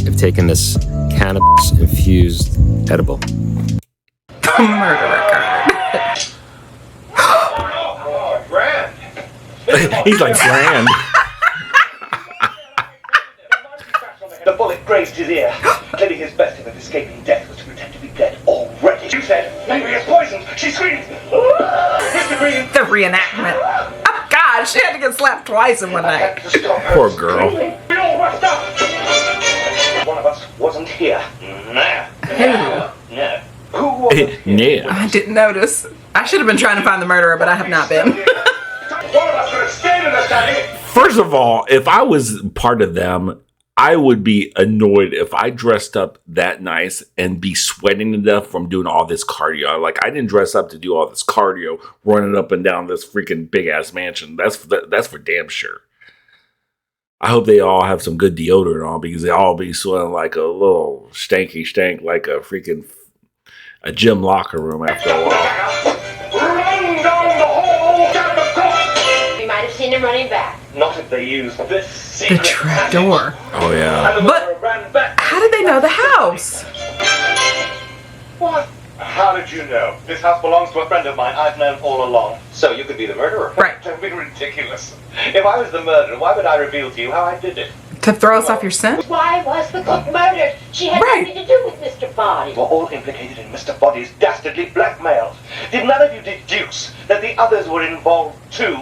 I've taken this cannabis-infused edible. Murder record. Grand. He's like, grand. The bullet grazed his ear. Clearly his best hope of escaping death was to pretend to be dead already. You said, maybe it's poisoned. She screamed. Mr. Green. The reenactment. Oh, God, she had to get slapped twice in one night. Poor girl. We all rushed up. One of us wasn't here. No. Who? No. Who was it? Yeah. I didn't notice. I should have been trying to find the murderer, but I have not been. One of us could have stayed in the study. First of all, if I was part of them, I would be annoyed if I dressed up that nice and be sweating to death from doing all this cardio. Like, I didn't dress up to do all this cardio, running up and down this freaking big ass mansion. That's for damn sure. I hope they all have some good deodorant on, because they all be sweating like a little stanky stank, like a freaking a gym locker room after a while. Run down the hall, get the cook. We might have seen him running back. Not if they used this The secret trap door. Oh yeah. But how did they know the house? What? How did you know? This house belongs to a friend of mine I've known all along. So you could be the murderer? Right. Don't be ridiculous. If I was the murderer, why would I reveal to you how I did it? To throw us off your scent? Why was the cook murdered? She had nothing to do with Mr. Body. You were all implicated in Mr. Body's dastardly blackmail. Did none of you deduce that the others were involved too?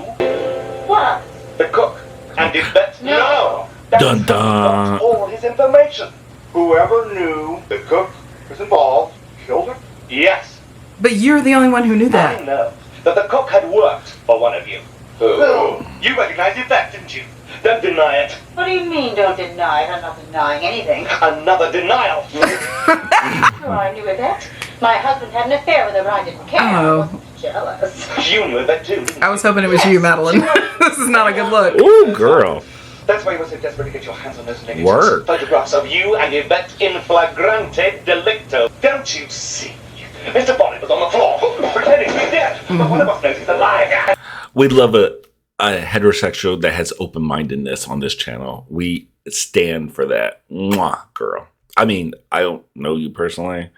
What? The cook and Yvette? No. Dun dun. All his information. Whoever knew the cook was involved killed her? Yes. But you're the only one who knew I that. know that the cook had worked for one of you. Who? You recognized Yvette, didn't you? Don't deny it. What do you mean, don't deny it? I'm not denying anything. Another denial. Oh, I knew Yvette. My husband had an affair with her, but I didn't care. I Oh. wasn't jealous. You knew Yvette too, didn't you? I was hoping it was you, Madeline. This is not a good look. Ooh, girl. That's why you were so desperate to get your hands on those negative Word. photographs of you and Yvette in flagrante delicto. Don't you see? Mr. Bonnet was on the floor, pretending to be dead. But one of us knows he's alive. We love a heterosexual that has open-mindedness on this channel. We stand for that. Mwah, girl. I mean, I don't know you personally,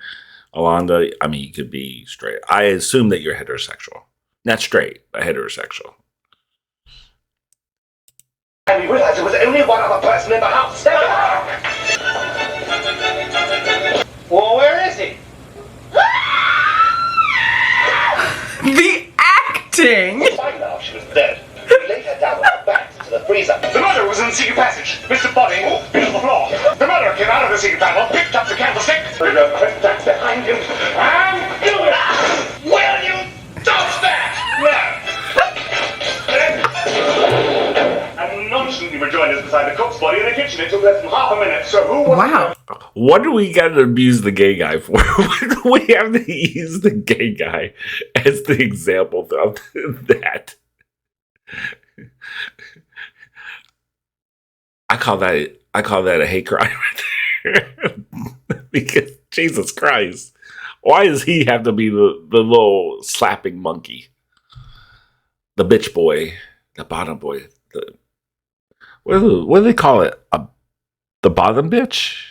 Alonda. I mean, you could be straight. I assume that you're heterosexual. Not straight, but heterosexual. And we realized there was only one other person in the house. Well, where is he? The acting! Find out she was dead. We laid her down with her back to the freezer. The murderer was in the secret passage. Mr. Body been on the floor. The murderer came out of the secret panel, picked up the candlestick, crept back behind him, and killed him. Will you dodge that? No. And nonchalantly rejoined us beside the cook's body in the kitchen. It took less than half a minute. So who was Wow. What do we got to abuse the gay guy for? Why do we have to use the gay guy as the example of that? I call that a hate crime right there. Because Jesus Christ, why does he have to be the little slapping monkey, the bitch boy, the bottom boy? What do they call it? The bottom bitch?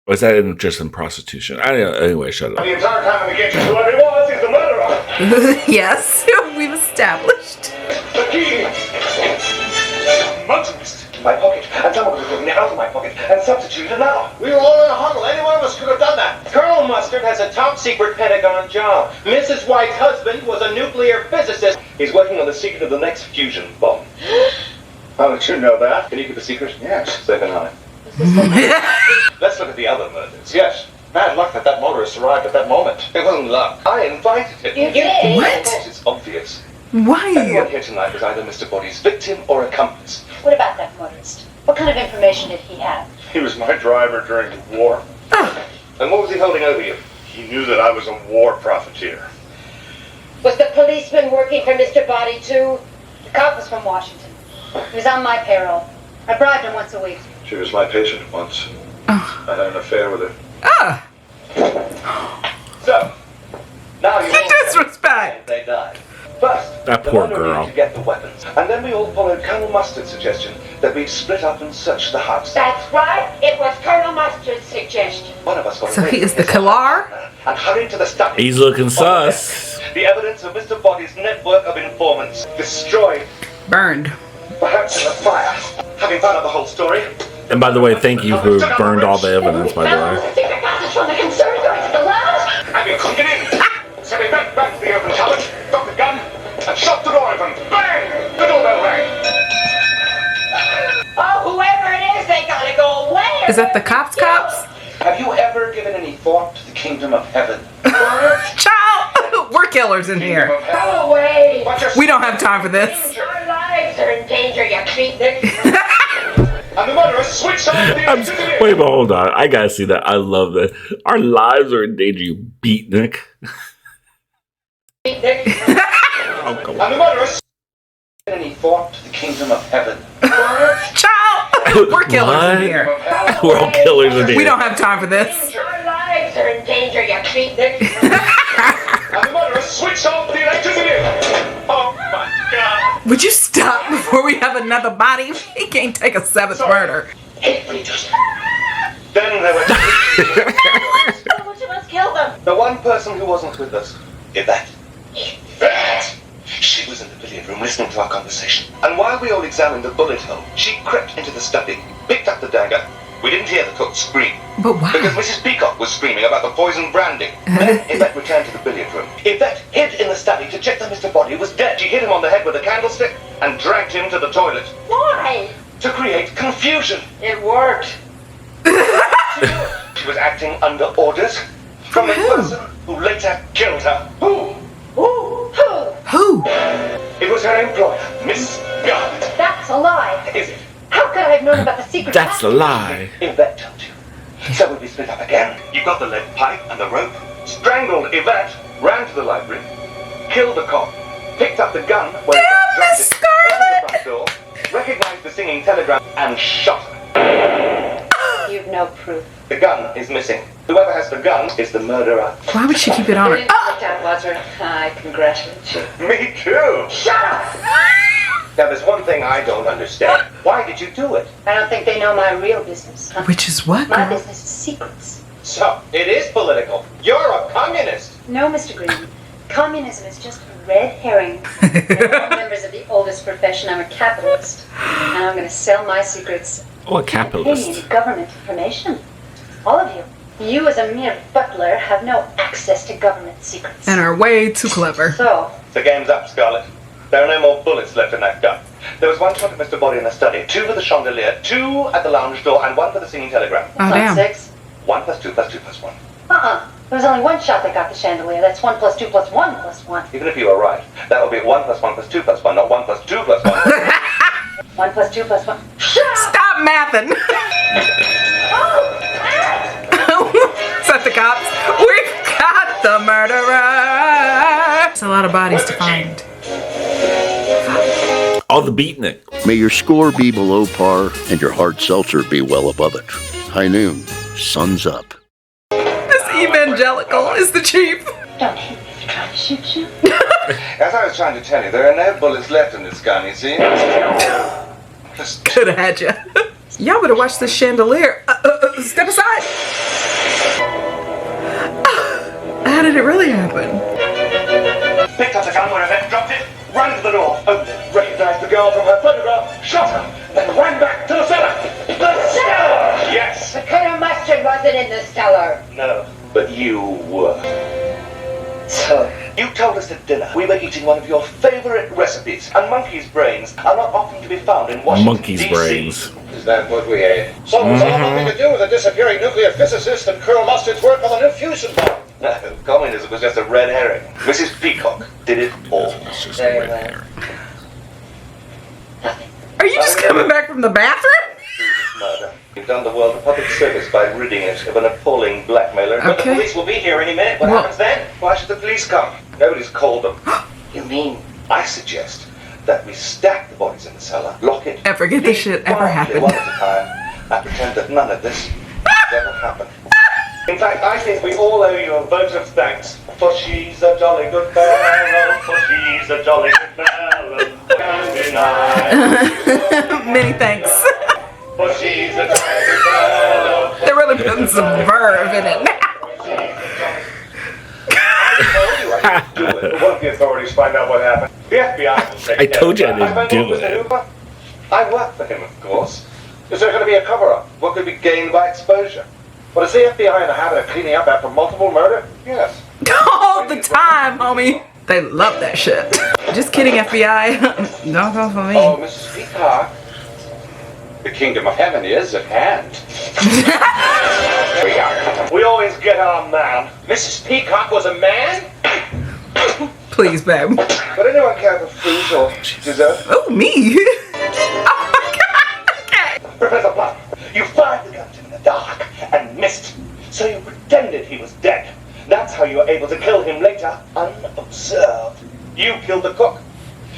Or is that just in prostitution? I don't know. Anyway, shut up. The entire time in the kitchen, whoever he was, he's the murderer. Yes, we've established. The key. Months. My pocket. And someone could have taken it out of my pocket and substituted another. We were all in a huddle. Any one of us could have done that. Colonel Mustard has a top-secret Pentagon job. Mrs. White's husband was a nuclear physicist. He's working on the secret of the next fusion bomb. How did you know that? Can you keep a secret? Yes. So can I. Let's look at the other murders. Yes. Bad luck that motorist arrived at that moment. It wasn't luck. I invited him. You did? What? Of course, it's obvious. Why? Everyone here tonight was either Mr. Body's victim or accomplice. What about that motorist? What kind of information did he have? He was my driver during the war. And what was he holding over you? He knew that I was a war profiteer. Was the policeman working for Mr. Body too? The cop was from Washington. He was on my payroll. I bribed him once a week. She was my patient once. I had an affair with her. Ah! So, now you all disrespect! they died. First, That the poor murderer girl. needed to get the weapons. And then we all followed Colonel Mustard's suggestion that we split up and search the house. That's right. It was Colonel Mustard's suggestion. One of us got So away he from is the his killer? and hurried to the study. He's looking sus. The evidence of Mr. Body's network of informants destroyed, Burned. perhaps in a fire. Having found out the whole story, And by the way, thank you for burned all the evidence, by the way. Secret passage from the conservatory to the lounge. and you couldn't get in. So we went back to the open cupboard, got the gun, and shot the door open. Bang! The doorbell rang. Oh, whoever it is, they gotta go away. Is that the cops? Have you ever given any thought to the kingdom of heaven? Child! We're killers in here. Go away. We don't have time for this. Our lives are in danger, you beatnik. And the murderer switched on the electricity. Wait, but hold on. I gotta see that. I love that. Our lives are in danger, you beatnik. Oh, come And on. the murderer any thought to the kingdom of heaven. Child! We're killers in here. We're all killers in here. We don't have time for this. Our lives are in danger, you beatnik. And the murderer switched off the electricity. Oh my God. Would you stop before we have another body? He can't take a seventh murder. Then there were Which of us killed them? the one person who wasn't with us. Yvette. Yvette! She was in the billiard room listening to our conversation. And while we all examined the bullet hole, she crept into the study, picked up the dagger. We didn't hear the cook scream. But why? Because Mrs. Peacock was screaming about the poison brandy. Then Yvette returned to the billiard room. Yvette hid in the study to check that Mr. Body was dead. She hit him on the head with a candlestick and dragged him to the toilet. Why? To create confusion. It worked. She was acting under orders from the person who later killed her. Who? Who? It was her employer, Miss Garland. That's a lie. Is it? How could I have known about the secret That's a passage? lie. Yvette told you. So we split up again. You got the lead pipe and the rope, strangled Yvette, ran to the library, killed the cop, picked up the gun where Damn, Miss opened the front door, recognized the singing telegram, and shot her. You've no proof. The gun is missing. Whoever has the gun is the murderer. Why would she keep it on her? I congratulate you. Me too. Shut up! Now there's one thing I don't understand. Why did you do it? I don't think they know my real business. Huh? Which is what? My Girl? business is secrets. So, it is political. You're a communist. No, Mr. Green. Communism is just a red herring. They're all members of the oldest this profession. I'm a capitalist. And I'm going to sell my secrets. Oh, a Pay capitalist. me government information. All of you. You, as a mere butler, have no access to government secrets. And are way too clever. So, The game's up, Scarlet. There are no more bullets left in that gun. There was one shot at Mr. Body in the study, 2 for the chandelier, 2 at the lounge door, and 1 for the singing telegram. Oh, damn. 6. 1 plus 2 plus 2 plus 1. There was only one shot that got the chandelier. That's 1 plus 2 plus 1 plus 1. Even if you were right, that would be 1 plus 1 plus 2 plus 1, not 1 plus 2 plus 1. 1 plus 2 plus 1. Stop mathing. Is that the cops? We've got the murderer. It's a lot of bodies to find. All the beatnik. May your score be below par and your hard seltzer be well above it. High noon, sun's up. This evangelical is the chief. Don't hit me if you're trying to shoot you. As I was trying to tell you, there are no bullets left in this gun, you see? Could have had you. Y'all better watch this chandelier. Step aside. How did it really happen? Picked up the gun wherever it dropped it, ran to the door, opened it, recognized the girl from her photograph, shot her, then ran back to the cellar. The cellar! Yes! The Colonel Mustard wasn't in the cellar. No, but you were. So? You told us at dinner we were eating one of your favorite recipes, and monkey's brains are not often to be found in Washington, Monkey's D.C. brains. Is that what we ate? So it's all nothing to do with the disappearing nuclear physicist and Colonel Mustard's work on the new fusion bomb. No, communism was just a red herring. Mrs. Peacock did it all. It's just Very a red well. herring. Are you just coming back from the bathroom? Murder. You've done the world a public service by ridding it of an appalling blackmailer. But the Okay. police will be here any minute. What Well- happens then? Why should the police come? Nobody's called them. You mean? I suggest that we stack the bodies in the cellar, lock it, And forget this shit ever quietly happened. one at a time, and pretend that none of this ever happened. In fact, I think we all owe you a vote of thanks. For she's a jolly good fellow, for she's a jolly good fellow, can't deny. Many thanks. For she's a jolly good fellow. They're really putting some verve in it now. I told you I didn't do it. But what if the authorities find out what happened? The FBI will take I told you I care of didn't it. do Mr. it. Hooper? I work for him, of course. Is there going to be a cover-up? What could be gained by exposure? Well, is the FBI in the habit of cleaning up after multiple murder? Yes. All the time, homie. They love that shit. Just kidding, FBI. Don't come for me. Oh, Mrs. Peacock. The kingdom of heaven is at hand. We always get our man. Mrs. Peacock was a man? Please, babe. Would anyone care for fruit or dessert? Oh, me. Oh my god. Okay. Professor Blunt, you fired the gun to him in the dark and missed. So you pretended he was dead. That's how you were able to kill him later, unobserved. You killed the cook.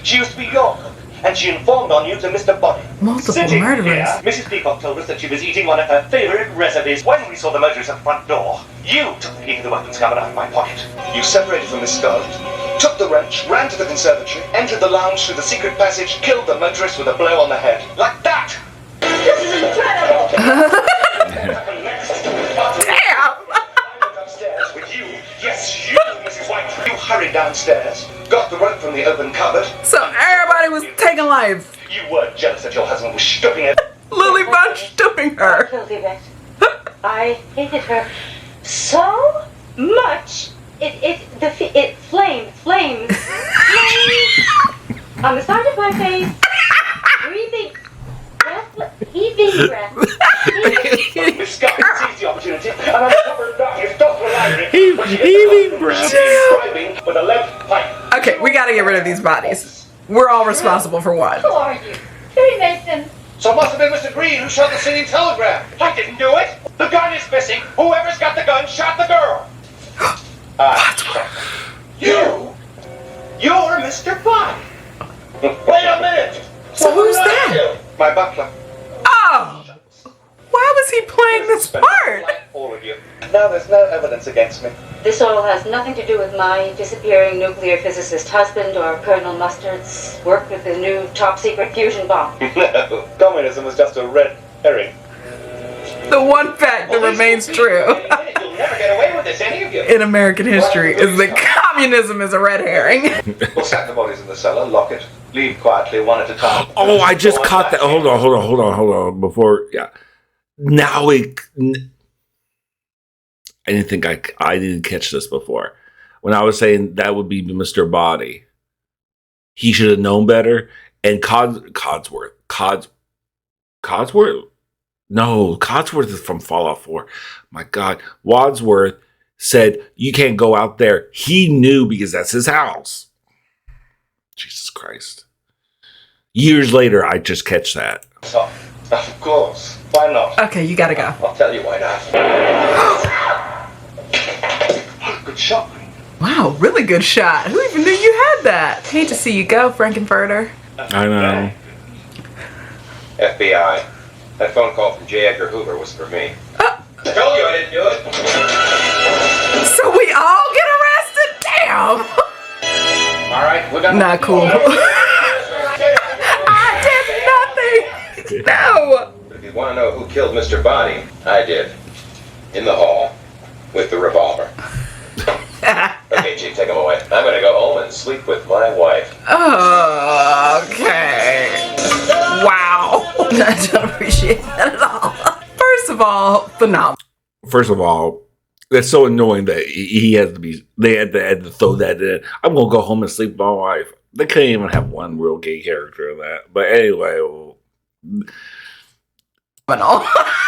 She used to be your cook, and she informed on you to Mr. Body. Multiple Sitting murderers. here, Mrs. Peacock told us that she was eating one of her favorite recipes. When we saw the motorist at the front door, you took the key to the weapons cabinet out of my pocket. You separated from Miss Scarlet, took the wrench, ran to the conservatory, entered the lounge through the secret passage, killed the motorist with a blow on the head. Like that! This is incredible! Damn. Upstairs with you. Yes, you, Mrs. White. You hurried downstairs, got the rope from the open cupboard. So everybody was taking life. You were jealous that your husband was stripping it. Lily Bunch doing her. Killed Yvette. I hated her so much. It flamed on the side of my face, breathing, heaving breath. Miss Scarlet seized the opportunity and uncovered Darcy's doctoral library. Heaving breath. Describing with a lead pipe. Okay, we gotta get rid of these bodies. We're all responsible for one. Who are you? Harry Mason. So it must have been Mr. Green who shot the singing telegram. I didn't do it. The gun is missing. Whoever's got the gun shot the girl. You're Mr. Bond. Wait a minute. So who's that? My butler. Oh! Why was he playing this part? Like all of you. Now there's no evidence against me. This all has nothing to do with my disappearing nuclear physicist husband or Colonel Mustard's work with the new top-secret fusion bomb. No, communism was just a red herring. The one fact that remains true You'll never get away with this, any of you. in American history is that communism is a red herring. We'll stack the bodies in the cellar, lock it. leave quietly one at a time. Oh, I just caught that. Hold on. Before, yeah. Now I didn't think I didn't catch this before. When I was saying that would be Mr. Body, he should have known better. And Codsworth. No, Codsworth is from Fallout 4. My God. Wadsworth said, you can't go out there. He knew because that's his house. Jesus Christ. Years later, I just catch that. So, of course. Why not? Okay, you gotta go. I'll tell you why not. Good shot. Wow, really good shot. Who even knew you had that? Hate to see you go, Frankenfurter. I know. FBI. That phone call from J. Edgar Hoover was for me. I told you I didn't do it. So we all get arrested? Damn. All right, we're done. Not cool. I did nothing. No. But if you want to know who killed Mr. Body, I did. In the hall. With the revolver. Okay, Chief, take him away. I'm gonna go home and sleep with my wife. Okay. Wow. I don't appreciate that at all. First of all, phenomenal. First of all, that's so annoying that he has to be. They had to throw that in. I'm gonna go home and sleep with my wife. They couldn't even have one real gay character in that. But anyway,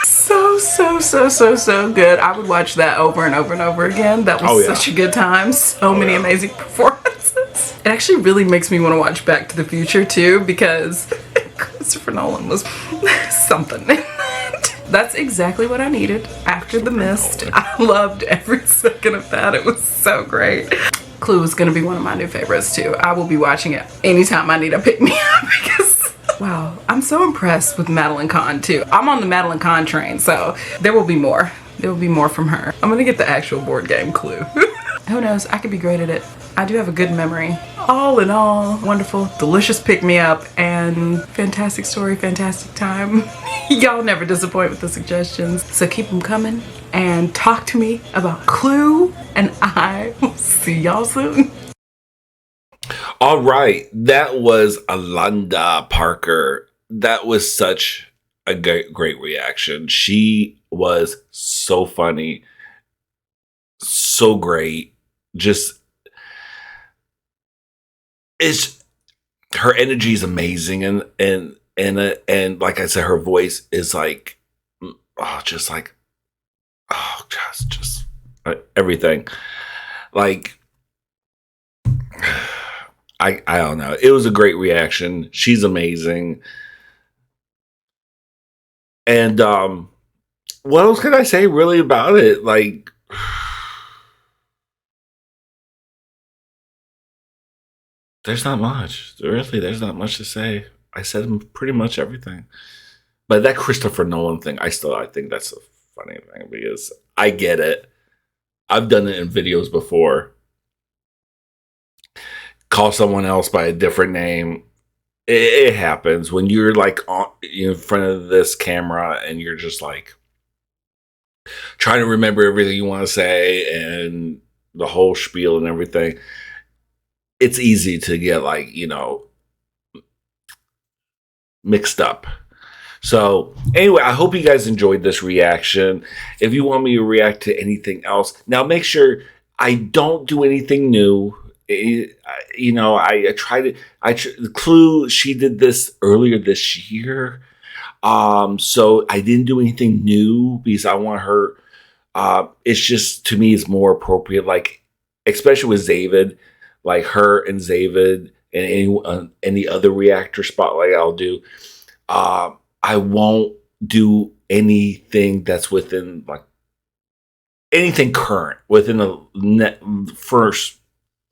so good. I would watch that over and over and over again. That was such a good time. So many amazing performances. It actually really makes me want to watch Back to the Future too, because Christopher Nolan was something. That's exactly what I needed after The Mist. I loved every second of that. It was so great. Clue is going to be one of my new favorites too. I will be watching it anytime I need a pick-me-up because wow, I'm so impressed with Madeline Kahn too. I'm on the Madeline Kahn train, so there will be more. There will be more from her. I'm gonna get the actual board game Clue. Who knows? I could be great at it. I do have a good memory. All in all, wonderful, delicious pick-me-up, and fantastic story, fantastic time. Y'all never disappoint with the suggestions, so keep them coming and talk to me about Clue, and I will see y'all soon. all right, that was Alanda Parker. That was such a great reaction. She was so funny, so great. Just it's her energy is amazing, and like I said, her voice is like just everything. Like I don't know. It was a great reaction. She's amazing. And what else can I say really about it? Like there's not much. There's not much to say. I said pretty much everything. But that Christopher Nolan thing, I think that's a funny thing because I get it. I've done it in videos before. Call someone else by a different name. It happens when you're like in front of this camera and you're just like trying to remember everything you want to say and the whole spiel and everything. It's easy to get like, mixed up. So anyway, I hope you guys enjoyed this reaction. If you want me to react to anything else, now make sure I don't do anything new. The Clue, she did this earlier this year. So I didn't do anything new because I want her, it's just, to me, it's more appropriate, like, especially with Zavid, like her and Zavid and any other reactor spotlight I'll do. I won't do anything that's within, like, anything current within the first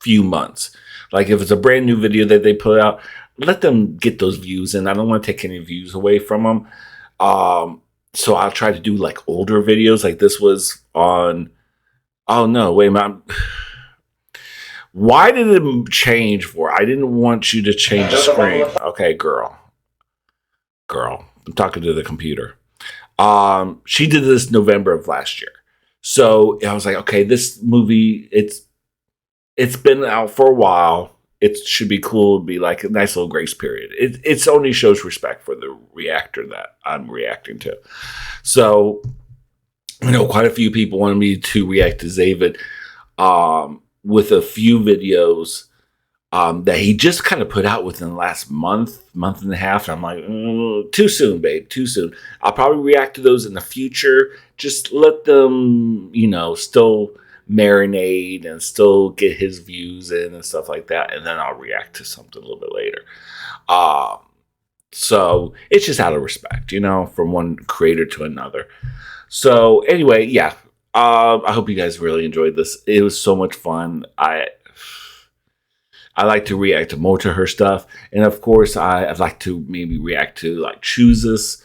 few months. Like if it's a brand new video that they put out, let them get those views, and I don't want to take any views away from them. So I'll try to do like older videos. Like this was on. Oh no! Wait a minute. Why did it change for? I didn't want you to change the screen. Okay, girl. I'm talking to the computer. She did this November of last year. So I was like, okay, this movie, it's been out for a while. it should be cool to be like a nice little grace period. It only shows respect for the reactor that I'm reacting to. So, you know, quite a few people wanted me to react to David with a few videos that he just kind of put out within the last month and a half. And I'm like, too soon, babe, too soon. I'll probably react to those in the future. Just let them, you know, still marinate and still get his views in and stuff like that. And then I'll react to something a little bit later. So it's just out of respect, you know, from one creator to another. So anyway, yeah. I hope you guys really enjoyed this. It was so much fun. I like to react more to her stuff. And of course, I'd like to maybe react to like Chooses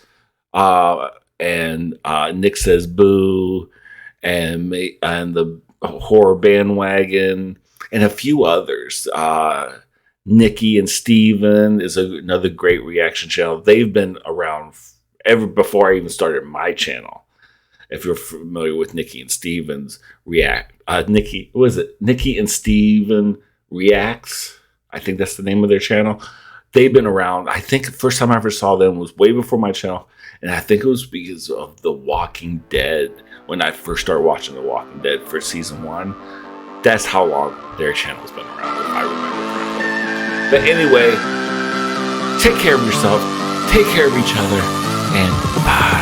and Nick Says Boo and the Horror Bandwagon and a few others. Nikki and Steven is another great reaction channel. They've been around ever before I even started my channel. If you're familiar with Nikki and Steven's Nikki and Steven Reacts, I think that's the name of their channel. They've been around. I think the first time I ever saw them was way before my channel, and I think it was because of The Walking Dead. When I first started watching The Walking Dead for season 1, that's how long their channel's been around, if I remember correctly. But anyway, take care of yourself, take care of each other, and bye.